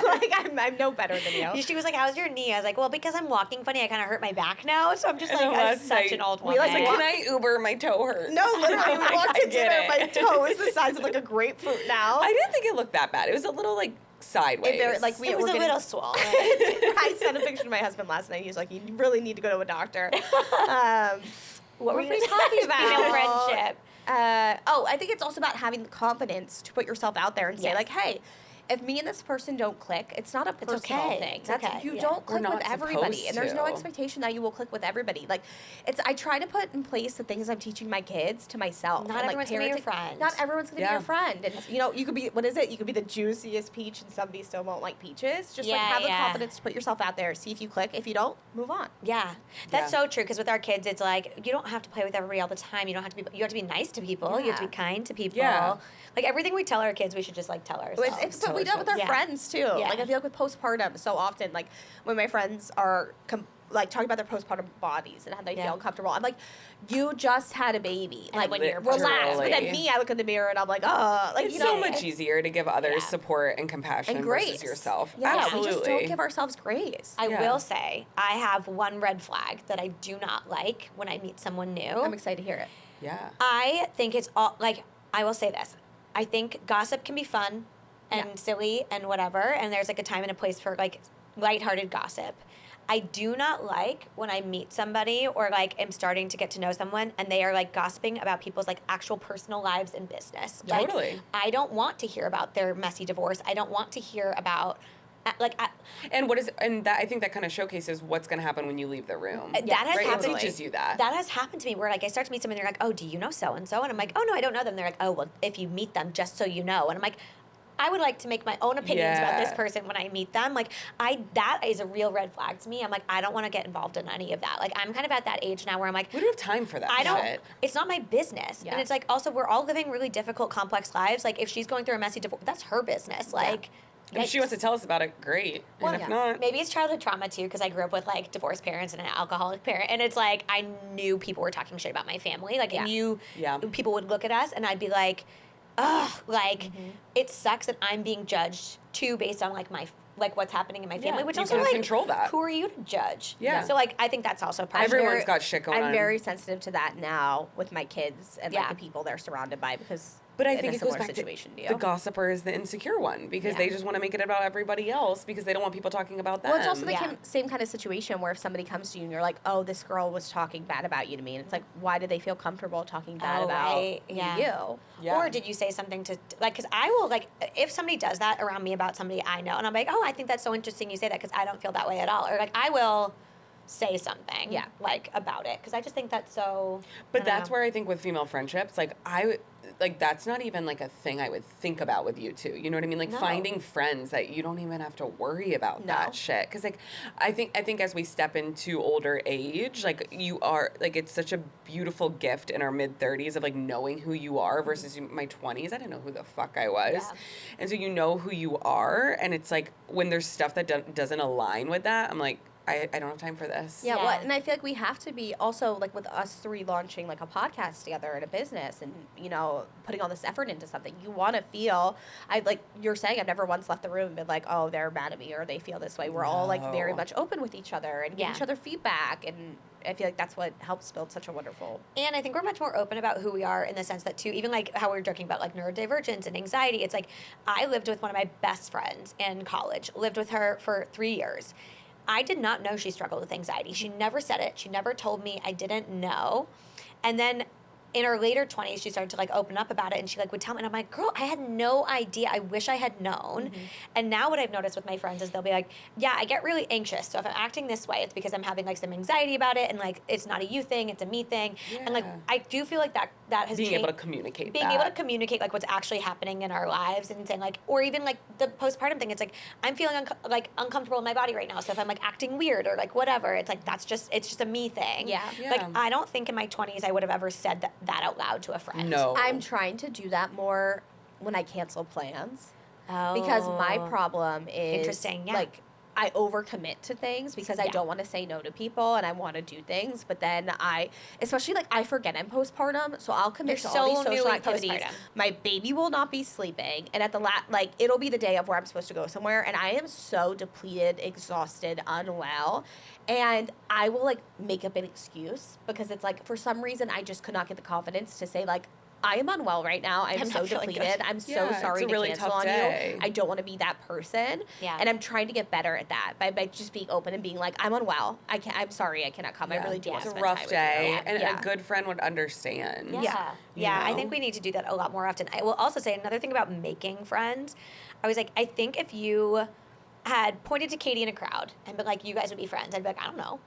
like I'm no better than you. She was like, how's your knee? I was like, well, because I'm walking funny, I kind of hurt my back now. So I'm just And like, then I'm last such night, an old we woman. like to Can I Uber? My toe hurts. No, literally, we walked I to get dinner. My it. toe is the size of like a grapefruit now. I didn't think it looked that bad. It was a little like sideways. We it was were a getting- little swollen. I sent a picture to my husband last night. He's like, you really need to go to a doctor. What were we gonna- talking about? Female friendship. I think it's also about having the confidence to put yourself out there and say, Yes. like, hey, if me and this person don't click, it's not a personal okay. thing. It's okay. You Yeah. don't We're click not with everybody, supposed and there's no to. expectation that you will click with everybody. Like, I try to put in place the things I'm teaching my kids to myself. Not and, like, everyone's gonna be your parenting- friend. Not everyone's gonna be Yeah. your friend, and you could be you could be the juiciest peach, and somebody still won't like peaches. Just like Yeah, have the yeah. confidence to put yourself out there. See if you click. If you don't, move on. Yeah, that's Yeah. so true. Because with our kids, it's like you don't have to play with everybody all the time. You don't have to be. You have to be nice to people. You have to Yeah. be kind to people. Yeah. Like everything we tell our kids, we should just like tell ourselves. It's but we do it with our Yeah. friends too. Yeah. Like I feel like with postpartum, so often like when my friends are like talking about their postpartum bodies and how they Yeah. feel uncomfortable, I'm like, you just had a baby. And Like when you're relax. But then Literally. me, I look in the mirror and I'm like, oh, like It's you know, so much easier to give others Yeah. support and compassion and versus grace yourself. Yeah, Absolutely. we just don't give ourselves grace. I Yeah. will say I have one red flag that I do not like when I meet someone new. I'm excited to hear it. yeah. I think it's all like I will say this. I think gossip can be fun and Yeah. silly and whatever, and there's like a time and a place for like lighthearted gossip. I do not like when I meet somebody or like am starting to get to know someone and they are like gossiping about people's like actual personal lives and business. Like, Totally. I don't want to hear about their messy divorce. I don't want to hear about And that I think that kind of showcases what's going to happen when you leave the room. that has right? happened. It teaches you that. That has happened to me where like I start to meet someone and they're like, oh, do you know so and so? And I'm like, oh no, I don't know them. They're like, oh well, if you meet them, just so you know. And I'm like, I would like to make my own opinions about this Yeah. person when I meet them. Like that is a real red flag to me. I'm like, I don't want to get involved in any of that. Like I'm kind of at that age now where I'm like, we don't have time for that I don't. shit. It's not my business. Yeah. And it's like also we're all living really difficult, complex lives. Like if she's going through a messy divorce, that's her business. Like. And if she wants to yikes. tell us about it, great. Well, and if yeah. not, Maybe it's childhood trauma too, because I grew up with like divorced parents and an alcoholic parent, and it's like I knew people were talking shit about my family. Like, Yeah. I knew Yeah. people would look at us, and I'd be like, ugh, like it sucks that I'm being judged too based on like my what's happening in my family, Yeah, which you also can't like control that. who are you to judge? Yeah. So like I think that's also part of Everyone's it. got shit going on. I'm very sensitive to that now with my kids and Yeah. like the people they're surrounded by because But I in think a it goes similar back situation to to the you. gossiper is the insecure one because Yeah. they just want to make it about everybody else because they don't want people talking about them. Well, it's also the Yeah. same kind of situation where if somebody comes to you and you're like, oh, this girl was talking bad about you to me. And it's like, why did they feel comfortable talking bad Oh, about right. Yeah. you? Yeah. Or did you say something to like? Because I will like if somebody does that around me about somebody I know, and I'm like, oh, I think that's so interesting you say that because I don't feel that way at all. Or like I will say something, Yeah. like about it because I just think that's so. But that's where I think with female friendships, like that's not even like a thing I would think about with you two. You know what I mean? Like No. finding friends that you don't even have to worry about No. that shit. Because like I think as we step into older age, like you are like it's such a beautiful gift in our mid 30s of like knowing who you are versus my 20s. I didn't know who the fuck I was, Yeah. and so you know who you are, and it's like when there's stuff that doesn't align with that, I'm like. I don't have time for this. Yeah, Yeah. well, and I feel like we have to be also like with us three launching like a podcast together and a business and putting all this effort into something. You want to feel like you're saying I've never once left the room and been like, oh, they're mad at me or they feel this way. We're all like very No. much open with each other and give Yeah. each other feedback, and I feel like that's what helps build such a wonderful. And I think we're much more open about who we are in the sense that too, even like how we were joking about like neurodivergence and anxiety. It's like I lived with one of my best friends in college. Lived with her for 3 years. I did not know she struggled with anxiety. She never said it. She never told me. I didn't know. And then in her later 20s, she started to like open up about it and she like would tell me. And I'm like, girl, I had no idea. I wish I had known. And now what I've noticed with my friends is they'll be like, yeah, I get really anxious. So if I'm acting this way, it's because I'm having like some anxiety about it. And like, it's not a you thing, it's a me thing. And like, Yeah. I do feel like that has Being changed. able to communicate Being that. able to communicate like what's actually happening in our lives and saying like, or even like the postpartum thing. It's like I'm feeling uncomfortable in my body right now. So if I'm like acting weird or like whatever, it's like it's just a me thing. Yeah. Like Yeah. I don't think in my 20s I would have ever said that out loud to a friend. No. I'm trying to do that more when I cancel plans. Oh. Because my problem is Interesting, yeah. like I overcommit to things because I Yeah. don't want to say no to people and I want to do things. But then especially like I forget I'm postpartum, so I'll commit You're to all so these new social in activities. postpartum. My baby will not be sleeping, and at the like it'll be the day of where I'm supposed to go somewhere, and I am so depleted, exhausted, unwell, and I will like make up an excuse because it's like for some reason I just could not get the confidence to say like, I am unwell right now. I'm I'm so not feeling depleted. good. I'm so Yeah, sorry it's a to really cancel tough on day. you. I don't want to be that person. Yeah. And I'm trying to get better at that by just being open and being like, I'm unwell. I'm sorry I cannot come. I really do want It's to a spend rough time with day, you. and Yeah. a good friend would understand. Yeah. You Yeah, I know? think we need to do that a lot more often. I will also say another thing about making friends. I was like, I think if you had pointed to Katie in a crowd and been like, you guys would be friends, I'd be like, I don't know.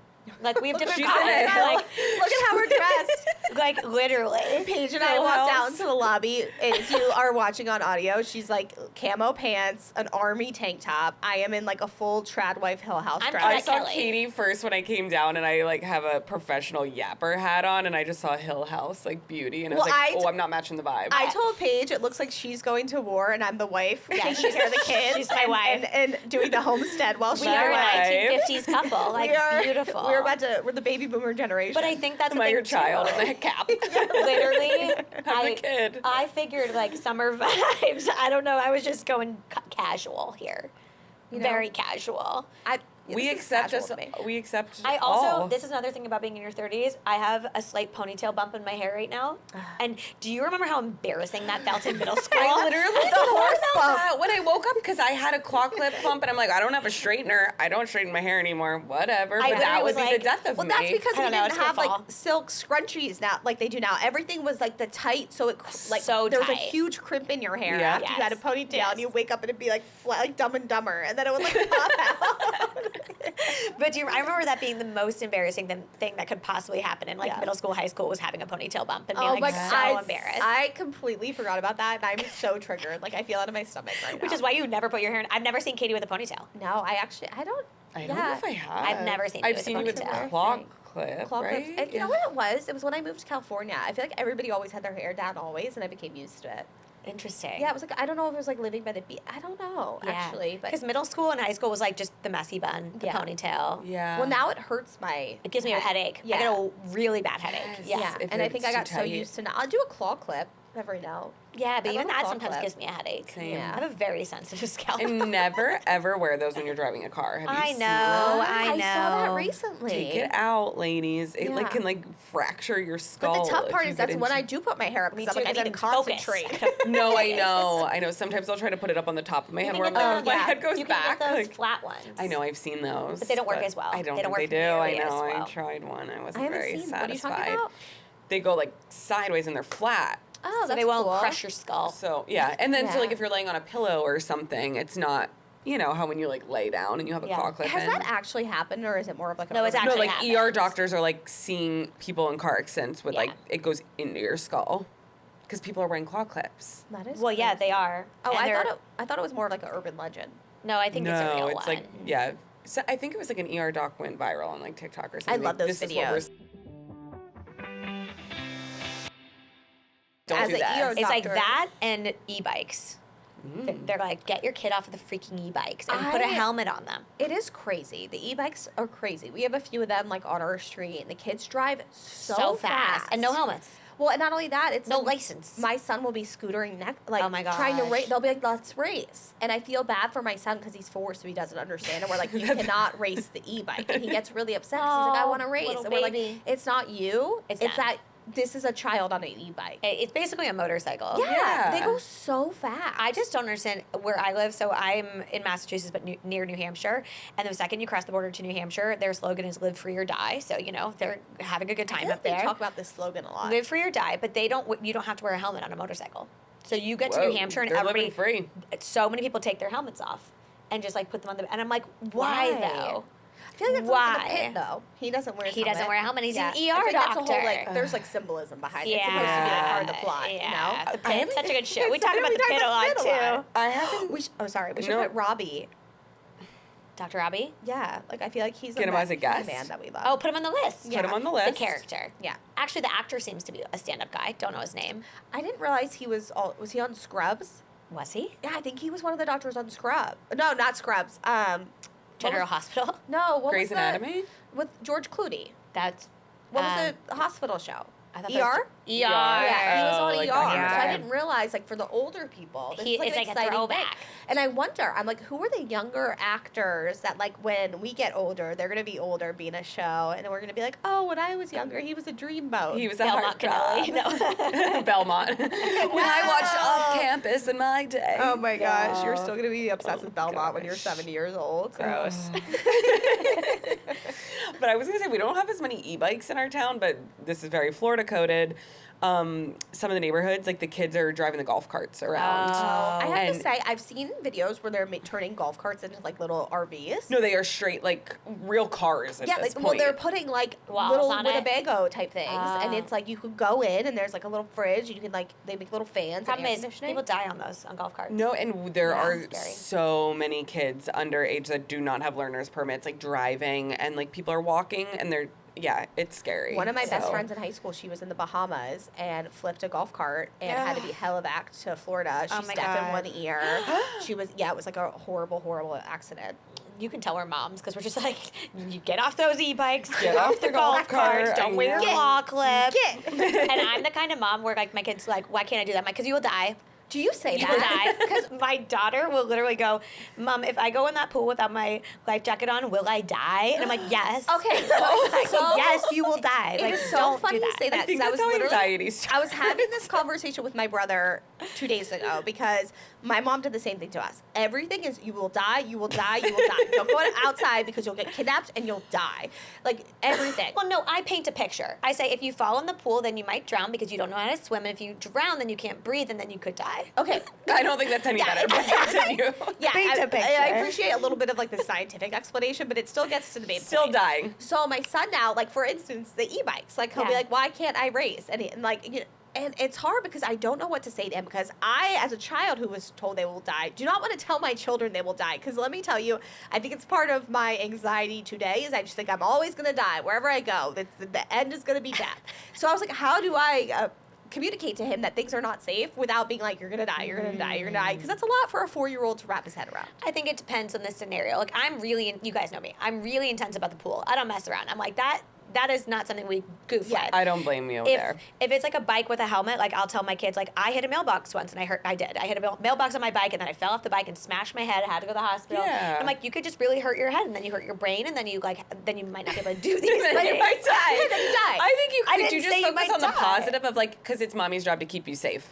Like, we have different She's in vibes. it. Like, Look at how we're dressed. like, literally. Paige and I Hill walked House. down to the lobby. And if you are watching on audio, she's like camo pants, an army tank top. I am in like a full Tradwife Hill House I'm dress. I Like saw Kelly. Katie first when I came down, and I like have a professional yapper hat on, and I just saw Hill House like beauty, and I was Well, like, I oh, t- I'm not matching the vibe. I told Paige it looks like she's going to war and I'm the wife Yeah, taking care of the kids. she's my and, wife. And doing the homestead while she's We are a Right. 1950s couple. Like, beautiful. We're the baby boomer generation. But I think that's Am the I thing your child too. in a cap? Literally, I'm a kid. I figured like summer vibes. I don't know. I was just going casual here, You know? very casual. We this is accept casual us. to me. We accept. I also, all. this is another thing about being in your 30s. I have a slight ponytail bump in my hair right now. And do you remember how embarrassing that felt in middle school? I literally The horse thought bump. that when I woke up because I had a claw clip bump, and I'm like, I don't have a straightener. I don't straighten my hair anymore. Whatever. I But that literally would was be like, the death of Well, me. that's because I we don't know, didn't it's have gonna like fall. silk scrunchies now, like they do now. Everything was like the tight, so it like So there was a tight. huge crimp in your hair Yeah. after you had a Yes. ponytail, Yes. and you wake up and it'd be like flat, like Dumb and Dumber, and then it would like pop out. But I remember that being the most embarrassing thing that could possibly happen in like Yeah. middle school, high school was having a ponytail bump and being Oh like my so God, embarrassed. I completely forgot about that, and I'm so triggered. Like I feel it in my stomach right now. Which is why you never put your hair in. I've never seen Katie with a ponytail. no, I don't. I don't know if I have. I've never seen you I've with a seen you with ponytail. a claw Right. clip, Claw right? clips. And you know what it was? It was when I moved to California. I feel like everybody always had their hair down always, and I became used to it. Interesting. Yeah, it was like I don't know if it was like living by the beach. I don't know actually, but because middle school and high school was like just the messy bun, the Yeah. ponytail. Yeah. well now it hurts my. It gives me a head. headache. Yeah. I get a really bad headache. Yes. Yeah. Yeah, if and I it's think I too got so tight. used to now. I'll do a claw clip every now. Yeah, but I even love a that claw sometimes clip. gives me a headache. Same. Yeah. I have a very sensitive scalp. And never ever wear those when you're driving a car. Have you I seen know, that? I saw that know. recently. Take it out, ladies. It like Yeah. can like fracture your skull. But the tough if part you is get that's when I into- do put my hair up Me because too, I'm like I 'cause need you to can focus. concentrate. No, I know. I know. Sometimes I'll try to put it up on the top of my head You where can I'm get like, those- my head goes you can back. get those like- flat ones. I know. I've seen those. But they don't work as well. I don't They don't think work they do. I nearly as know. I well. tried one. I I wasn't haven't very seen. What are you satisfied. talking about? They go like sideways and they're flat. Oh, So that's they won't cool. crush your skull. So yeah, and then so like Yeah. if you're laying on a pillow or something, it's not. You know how when you like lay down and you have a Yeah. claw clip Has in. that actually happened, or is it more of like a No, it's urban- No, actually like happens. ER doctors are like seeing people in car accidents with Yeah. like it goes into your skull because people are wearing claw clips. That is Well, yeah, crazy. they are. Oh, And I thought it was more of like an urban legend. No, I think it's a real it's one. like yeah. So I think it was like an ER doc went viral on like TikTok or something. love those This is what we're- videos. Don't As do a that. ER It's like doctor. that and e-bikes. They're like, get your kid off of the freaking e-bikes and put a I- helmet on them. It is crazy. The e-bikes are crazy. We have a few of them like on our street, and the kids drive so fast and no helmets. Well, and not only that, it's No like, license. My son will be scootering like Oh my trying to gosh. race. They'll be like, "Let's race," and I feel bad for my son because he's 4, so he doesn't understand. And we're like, "You cannot race the e-bike," and he gets really upset because he's like, "I Oh, want to race," little and we're like, baby. "It's not you. It's It's them. that this is a child on an e-bike." It's basically a motorcycle. Yeah, they Yeah. go so fast. I just don't understand where I live. So I'm in Massachusetts, but near New Hampshire. And the second you cross the border to New Hampshire, their slogan is "Live Free or Die." So you know they're having a good I time feel up like they there. talk about this slogan a lot. Live free or die, but they don't. You don't have to wear a helmet on a motorcycle. So you get to Whoa, New Hampshire and they're everybody. living free. So many people take their helmets off and just like put them on the. And I'm like, why though? I feel like it's Why? like in the pit though. He doesn't wear. His He doesn't helmet. wear a helmet. He's an I ER think that's a whole, doctor. like, there's like symbolism behind it. Yeah. It's supposed to be like part of the plot. Yeah. You know. The I pit. haven't- Such a good show. We It's- talk about the talk pit a lot too. I haven't. Oh, sorry. We should No. put Robbie. Dr. Robbie. Yeah, like I feel like he's Get him as a he's guest? man that we love. Oh, put him on the list. Put him on the The list. character. yeah. Actually, the actor seems to be a stand-up guy. Don't know his name. I didn't realize he was all. Was he on Scrubs? Was he? Yeah, I think he was one of the doctors on Scrubs. No, not Scrubs. General Hospital. No, what Grey's was that? Anatomy? With George Clooney. That's What was the hospital show? I thought ER? that was ER. Yeah, he was Oh, on like ER. that. So I Yeah. didn't realize, like, for the older people, this is like It's an like a exciting thing. throwback. And I wonder, I'm like, who are the younger actors that, like, when we get older, they're going to be older, be in a show, and then we're going to be like, oh, when I was younger, he was a dreamboat. He was a Belmont Canelli. heartthrob. No. Belmont. When I watched Off Campus in my day. Oh my gosh, you're No. still going to be obsessed with Belmont when you're gosh. 70 years old. Gross. But I was gonna say we don't have as many e-bikes in our town, but this is very Florida coded. Some of the neighborhoods, like the kids are driving the golf carts around. I have And- to say, I've seen videos where they're turning golf carts into, like, little RVs. No, they are straight like real cars at Yeah, this like, point. well, they're putting, like, Walls little on it? Winnebago type things, and Oh. it's like you could go in, and there's like a little fridge, and you can, like, they make little fans Problem and air is, conditioning. people die on those on golf carts. No, and there Yeah, are scary. so many kids underage that do not have learner's permits, like driving, and like people are walking, and they're it's scary. One of my best So- friends in high school, she was in the Bahamas and flipped a golf cart and had to be helivac to Florida. She Oh my stepped in God. one ear. She was, it was like a horrible, horrible accident. You can tell we're moms because we're just like, you get off those e-bikes, Get off the golf cart, don't I wear your know. claw clip. Get. And I'm the kind of mom where like my kids like, why can't I do that? I'm like, because you will die. Do you say You will that? die. Because my daughter will literally go, Mom, if I go in that pool without my life jacket on, will I die? And I'm like, yes. Okay, So yes, you will die. It like, is so don't funny do you that. say that I think because that's how literally anxiety starts. I was having this conversation with my brother 2 days ago because my mom did the same thing to us. Everything is you will die, you will die, you will die. Don't go outside because you'll get kidnapped and you'll die. Like everything. Well, no, I paint a picture. I say if you fall in the pool, then you might drown because you don't know how to swim. And if you drown, then you can't breathe, and then you could die. Okay. I don't think that's any better, but continue. Yeah, Paint a I picture. appreciate a little bit of like the scientific explanation, but it still gets to the main Still point. dying. So my son now, like for instance, the e-bikes, like he'll be Yeah. like, "Why can't I race?" And like, you know, and it's hard because I don't know what to say to him because I, as a child who was told they will die, do not want to tell my children they will die. Because let me tell you, I think it's part of my anxiety today is I just think I'm always gonna die wherever I go. The end is gonna be death. So I was like, how do I? Communicate to him that things are not safe without being like, you're gonna die, you're gonna die, you're gonna die. Because that's a lot for a 4-year-old to wrap his head around. I think it depends on the scenario. Like I'm really, you guys know me. I'm really intense about the pool. I don't mess around. I'm like that. That is not something we goof Yeah, with. I don't blame you if there. if it's like a bike with a helmet, like I'll tell my kids, like I hit a mailbox once, and I hit a mailbox on my bike, and then I fell off the bike and smashed my head. I had to go to the hospital. Yeah. I'm like, you could just really hurt your head, and then you hurt your brain, and then you might not be able to do these Then you things. might die. Then you die. I think you I could didn't you just say you focus might on the die. positive of like because it's mommy's job to keep you safe.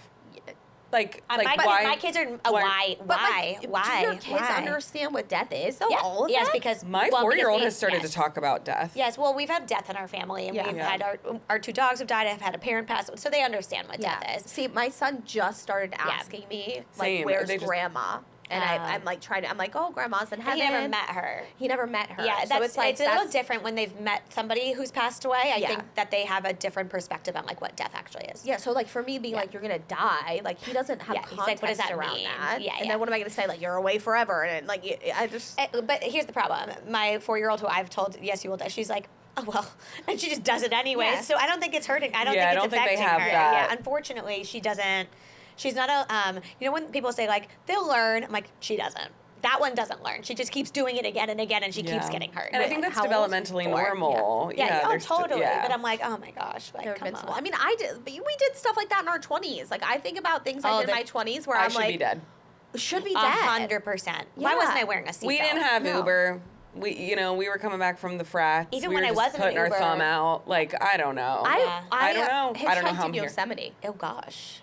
Like why? My kids are why- But like, why? do your kids why? understand what death is? Though Yeah. all of yes, that? because My well, 4-year-old because has started yes. to talk about death. Yes, well, we've had death in our family, and Yeah. we've Yeah. had our 2 dogs have died. I've had a parent pass, so they understand what Yeah. death is. See, my son just started asking me, like, Same. where's They just- grandma? And I'm like I'm like, oh, grandma's in heaven. He never met her. He never met her. Yeah, so that's, it's like it's a little different when they've met somebody who's passed away. I Yeah. think that they have a different perspective on like what death actually is. Yeah, so like for me being Yeah. like you're gonna die, like he doesn't have Yeah, he's context like, what does that around mean? that. Yeah, and yeah. then what am I gonna say? Like you're away forever, and like I just But here's the problem. My 4-year-old, who I've told, yes, you will die. She's like, oh well, and she just does it anyway. Yeah. So I don't think it's hurting. I don't Yeah, I think it's don't think they affecting have her. that. Yeah, unfortunately, she doesn't. She's not a. You know when people say like they'll learn, I'm like she doesn't. That one doesn't learn. She just keeps doing it again and again, and she keeps Yeah. getting hurt. And I think that's How old? developmentally 4. normal. Yeah, oh they're still- totally. yeah. But I'm like, oh my gosh, like they're come invincible. on. I mean, I did, but we did stuff like that in our 20s. Like I think about things I Oh, did in the- my 20s where I I'm should like, be dead. should be dead. 100%. Why wasn't Yeah. I wearing a seatbelt? We didn't have No. Uber. We were coming back from the frats. Even we when were I just wasn't in putting our Uber. thumb out. Like I don't know. Yeah. I don't know. I don't know how hitchhiked I'm in here. Yosemite. Oh gosh.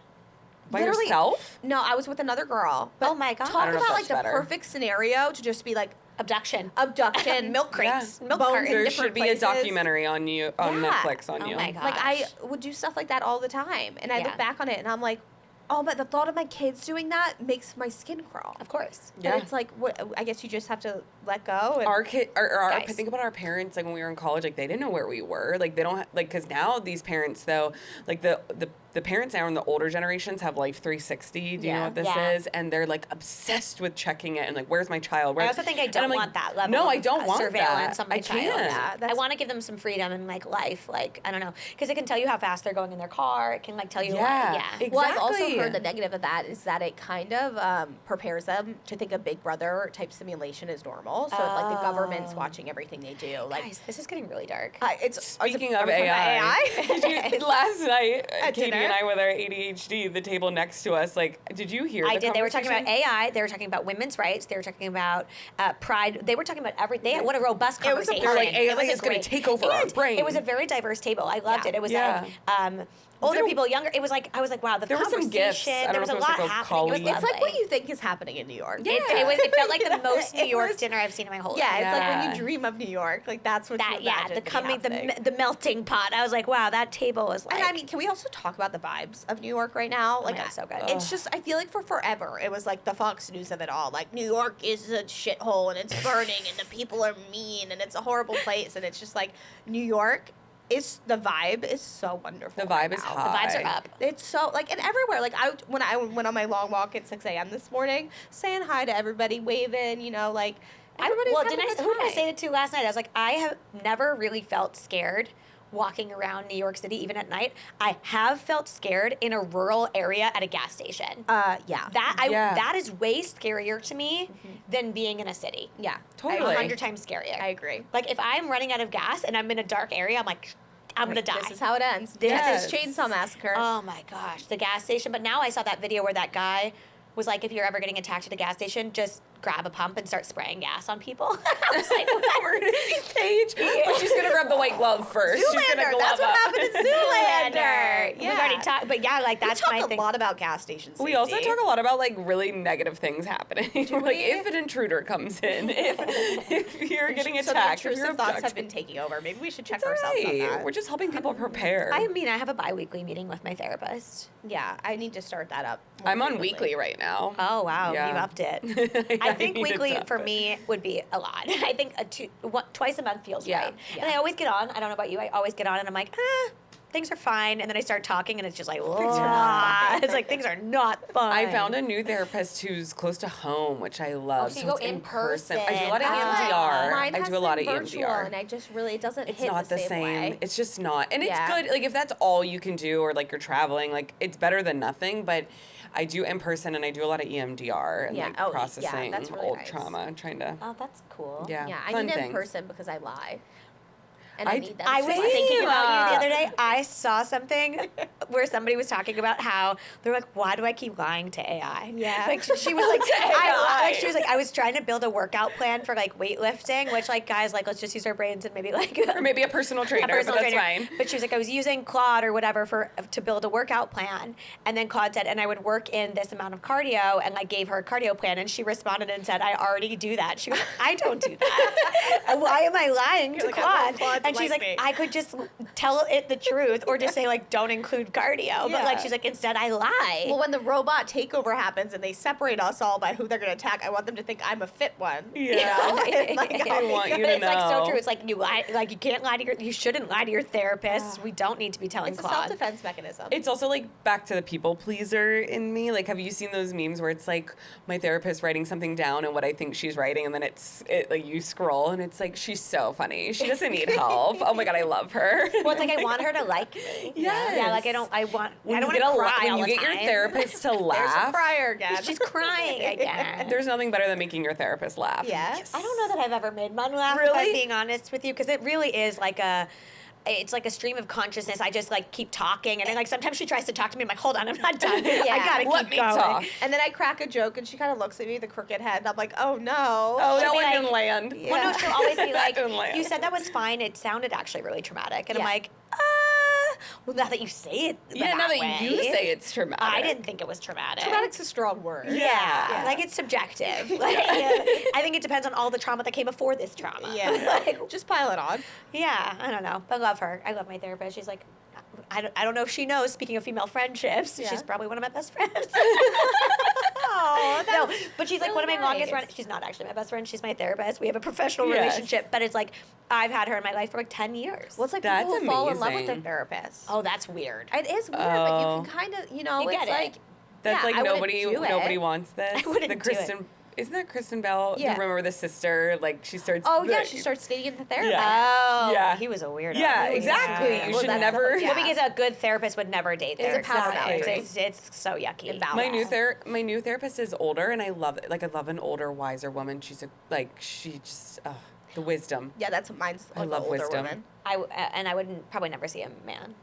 By Literally- yourself? No, I was with another girl. But Oh my God. Talk I don't know if about like that's the better. perfect scenario to just be like Abduction. abduction, Milk crates. Yeah. Milk Bones cartons. in There different should be places. a documentary on you on Yeah. Netflix on Oh you. my God. Like I Gosh. would do stuff like that all the time, and I Yeah. look back on it and I'm like, oh, but the thought of my kids doing that makes my skin crawl. Of course. Yeah. And it's like, what? I guess you just have to let go. And Our kid, Guys. think about our parents. Like when we were in college, like they didn't know where we were. Like they don't, like because now these parents though, like the the parents now in the older generations have Life 360. Do you know what this Yeah. is? And they're like obsessed with checking it and like, where's my child? I also think I And don't I'm like, want that level No, I of don't want surveillance that. on my I child. can't. Yeah, I that's- want to give them some freedom in like life. Like, I don't know. Because it can tell you how fast they're going in their car. It can like tell you Yeah. yeah. Well, I've also Exactly. heard the negative of that is that it kind of prepares them to think a Big Brother type simulation is normal. So if like the government's Oh. watching everything they do, like Guys, this is getting really dark. Speaking are of we talking about AI, did you, last night, At Katie dinner? and I with our ADHD, the table next to us, like, did you hear? I the did. They were talking about conversation? AI. They were talking about women's rights. They were talking about pride. They were talking about everything. What a robust It was a conversation. party. Like, AI It was a is gonna great- take over our And brain. It was a very diverse table. I loved Yeah. it. It was Yeah. like older it a- people, younger. It was like I was like, wow, the There were some conversation. gifts. I don't There was know a if it was lot like a happening. It was colleague. it's like what lovely. you think is happening in New York. Yeah. It felt like the most New It York was- dinner I've seen in my whole Yeah, life. it's like when Yeah. you dream of New York, like that's what That you yeah, imagine the to be coming happening. the melting pot. I was like, wow, that table was like. And I mean, can we also talk about the vibes of New York right now? my Like, God, so good. It's just, I feel like for forever, it was like the Fox News of it all. Like, New York is a shithole and it's burning and the people are mean and it's a horrible place. And it's just like, New York is, the vibe is so wonderful. The vibe right is now. hot. the vibes are up. It's so, like, and everywhere. Like, when I went on my long walk at 6 a.m. this morning, saying hi to everybody, waving, you know, like, everybody's well, having didn't a good who did I time. say it to last night? I was like, I have never really felt scared walking around New York City, even at night. I have felt scared in a rural area at a gas station. Yeah. Yeah. That is way scarier to me than being in a city. Yeah. Totally. 100 times scarier. I agree. Like if I'm running out of gas and I'm in a dark area, I'm like, I'm gonna die. This is how it ends. Yes. This is Chainsaw Massacre. Oh my gosh, the gas station. But now I saw that video where that guy was like, if you're ever getting attacked at a gas station, just grab a pump and start spraying gas on people. I was like, We're gonna see Paige, but she's gonna grab the white glove first. She's gonna Zoolander, glove that's what up. happened in Zoolander. We've already talked, but yeah, like that's we my talk thing. a lot about gas stations. We also talk a lot about like really negative things happening. Like we? if an intruder comes in, if you're getting So the attacked, if intrusive you're thoughts have abducted. been taking over. Maybe we should check It's all ourselves on right. that. We're just helping people prepare. I mean, I have a bi-weekly meeting with my therapist. Yeah, I need to start that up. more I'm on frequently. weekly right now. Oh wow, Yeah. you upped it. I think need to weekly top for it. me would be a lot. I think twice a month feels Yeah. right. Yeah. And I always get on. I don't know about you. I always get on and I'm like, things are fine. And then I start talking and it's just like, are not fine. it's like things are not fun. I found a new therapist who's close to home, which I love. so you go it's in person. I do a lot of That's That's EMDR. why mine I has do a lot of been virtual, EMDR. and I just really it doesn't It's hit not the same. way. It's just not. And Yeah. it's good. Like if that's all you can do or like you're traveling, like it's better than nothing, but I do in person and I do a lot of EMDR and Yeah. like Oh, yeah, processing that's really old nice. trauma, trying to Oh, that's cool. yeah, Yeah, I fun need it in things. person because I lie. And I I- need them. I to was lie. thinking about you the Same. other day. I saw something where somebody was talking about how they're like, "Why do I keep lying to AI?" Yeah. like she was like, AI. like she was like, I was trying to build a workout plan for like weightlifting, which like guys like let's just use our brains and maybe like Or maybe a personal trainer, a personal but that's trainer. fine. But she was like, I was using Claude or whatever to build a workout plan, and then Claude said, and I would work in this amount of cardio, and like gave her a cardio plan, and she responded and said, I already do that. She goes, I don't do that. Why am I lying to like, I want Claude? Claude to And she's like like, me. I could just tell it the truth, or just say like, don't include cardio. But like, Yeah. she's like, instead I lie. Well, when the robot takeover happens and they separate us all by who they're going to attack, I want them to think I'm a fit one. Yeah. And, like, I want you but to it's like so know. true. It's like you lie, like you can't lie to you shouldn't lie to your therapist. We don't need to be telling It's a Claude. self-defense mechanism. It's also like back to the people pleaser in me. Like, have you seen those memes where it's like my therapist writing something down and what I think she's writing, and then it like you scroll and it's like she's so funny. She doesn't need help. Oh my god, I love her. Well, it's like I want her to like me. Yes. Yeah, like I don't When want you to get cry when all you the get your time. therapist to There's a laugh. crier again. She's crying again. There's nothing better than making your therapist laugh. Yes. I don't know that I've ever made mine laugh, if Really? I'm being honest with you, because it really is like it's like a stream of consciousness. I just like keep talking, and then like sometimes she tries to talk to me. I'm like, hold on, I'm not done. I gotta Let keep me going. talk. And then I crack a joke, and she kind of looks at me with a crooked head, and I'm like, oh no. Oh, that be one like- didn't land. Yeah. Well, no, she'll always be like, Didn't land. you said that was fine. It sounded actually really traumatic, and I'm Yeah. like, well, now that you say it, Yeah, now that way, you say it's traumatic. I didn't think it was traumatic. Traumatic's a strong word. Yeah, like it's subjective. Like, I think it depends on all the trauma that came before this trauma. Yeah. Like, Just pile it on. yeah, I don't know. I love her. I love my therapist. She's like, I don't know if she knows, speaking of female friendships, Yeah. she's probably one of my best friends. Oh, No, but she's like one of my really longest nice. friends. She's not actually my best friend. She's my therapist. We have a professional Yes. relationship, but it's like I've had her in my life for like 10 years. Well, it's like That's people who fall in love with their amazing. therapist. Oh, that's weird. It is weird, but Oh. you can kind of, you know, You it's get it. like That's yeah, like I wouldn't nobody do it. nobody wants this. I wouldn't the do it. Kristen Isn't that Kristen Bell? Yeah. You remember the sister? Like she starts. Oh yeah, like- she starts dating the therapist. Yeah. Oh, Yeah. he was a weirdo. Yeah, He was- exactly. yeah. You Well, should that's never. the- Well, because a good therapist would never date It's a therapists. power boundary. It's so yucky. Invalid. My new therapist is older, and I love it. Like I love an older, wiser woman. She just the wisdom. Yeah, that's mine's. I Like love the older wisdom. women. And I wouldn't probably never see a man.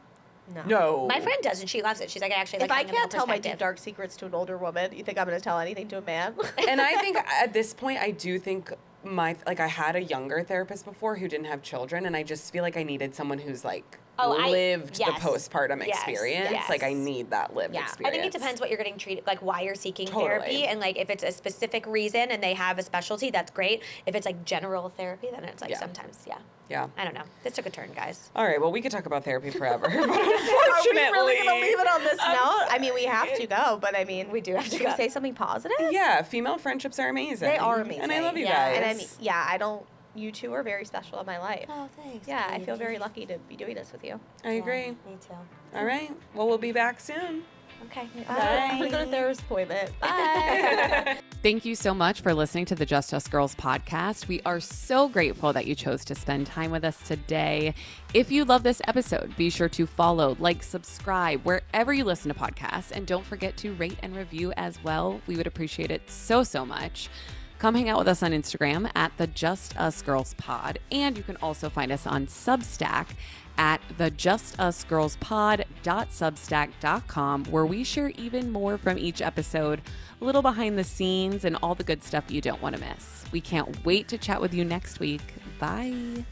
No, My friend does, and she loves it. She's like, I actually If like I having a male can't tell my deep perspective. dark secrets to an older woman, you think I'm going to tell anything to a man? And I think at this point, I do think I had a younger therapist before who didn't have children, and I just feel like I needed someone who's like lived yes. the postpartum Yes, experience. yes. Like I need that lived Yeah. I experience. I think it depends what you're getting treated, like why you're seeking Totally. therapy, and like if it's a specific reason and they have a specialty, that's great. If it's like general therapy, then it's like Yeah. sometimes, Yeah. I don't know. This took a turn, guys. All right. Well, we could talk about therapy forever, but Are we unfortunately, really going to leave it on this I'm note? I mean, we have to go, but I mean, We do have to should go. we say something positive? Yeah, female friendships are amazing. They are amazing. and I love you Yeah. guys. And I mean, yeah, I don't. You two are very special in my life. Oh, thanks. Yeah, I feel very lucky to be doing this with you. I agree. Me too. All right. Well, we'll be back soon. Okay. I'm going to go to therapist appointment. Bye. Thank you so much for listening to the Just Us Girls podcast. We are so grateful that you chose to spend time with us today. If you love this episode, be sure to follow, like, subscribe wherever you listen to podcasts. And don't forget to rate and review as well. We would appreciate it so, so much. Come hang out with us on Instagram at the Just Us Girls Pod. And you can also find us on Substack at the justusgirlspod.substack.com, where we share even more from each episode, a little behind the scenes and all the good stuff you don't want to miss. We can't wait to chat with you next week. Bye.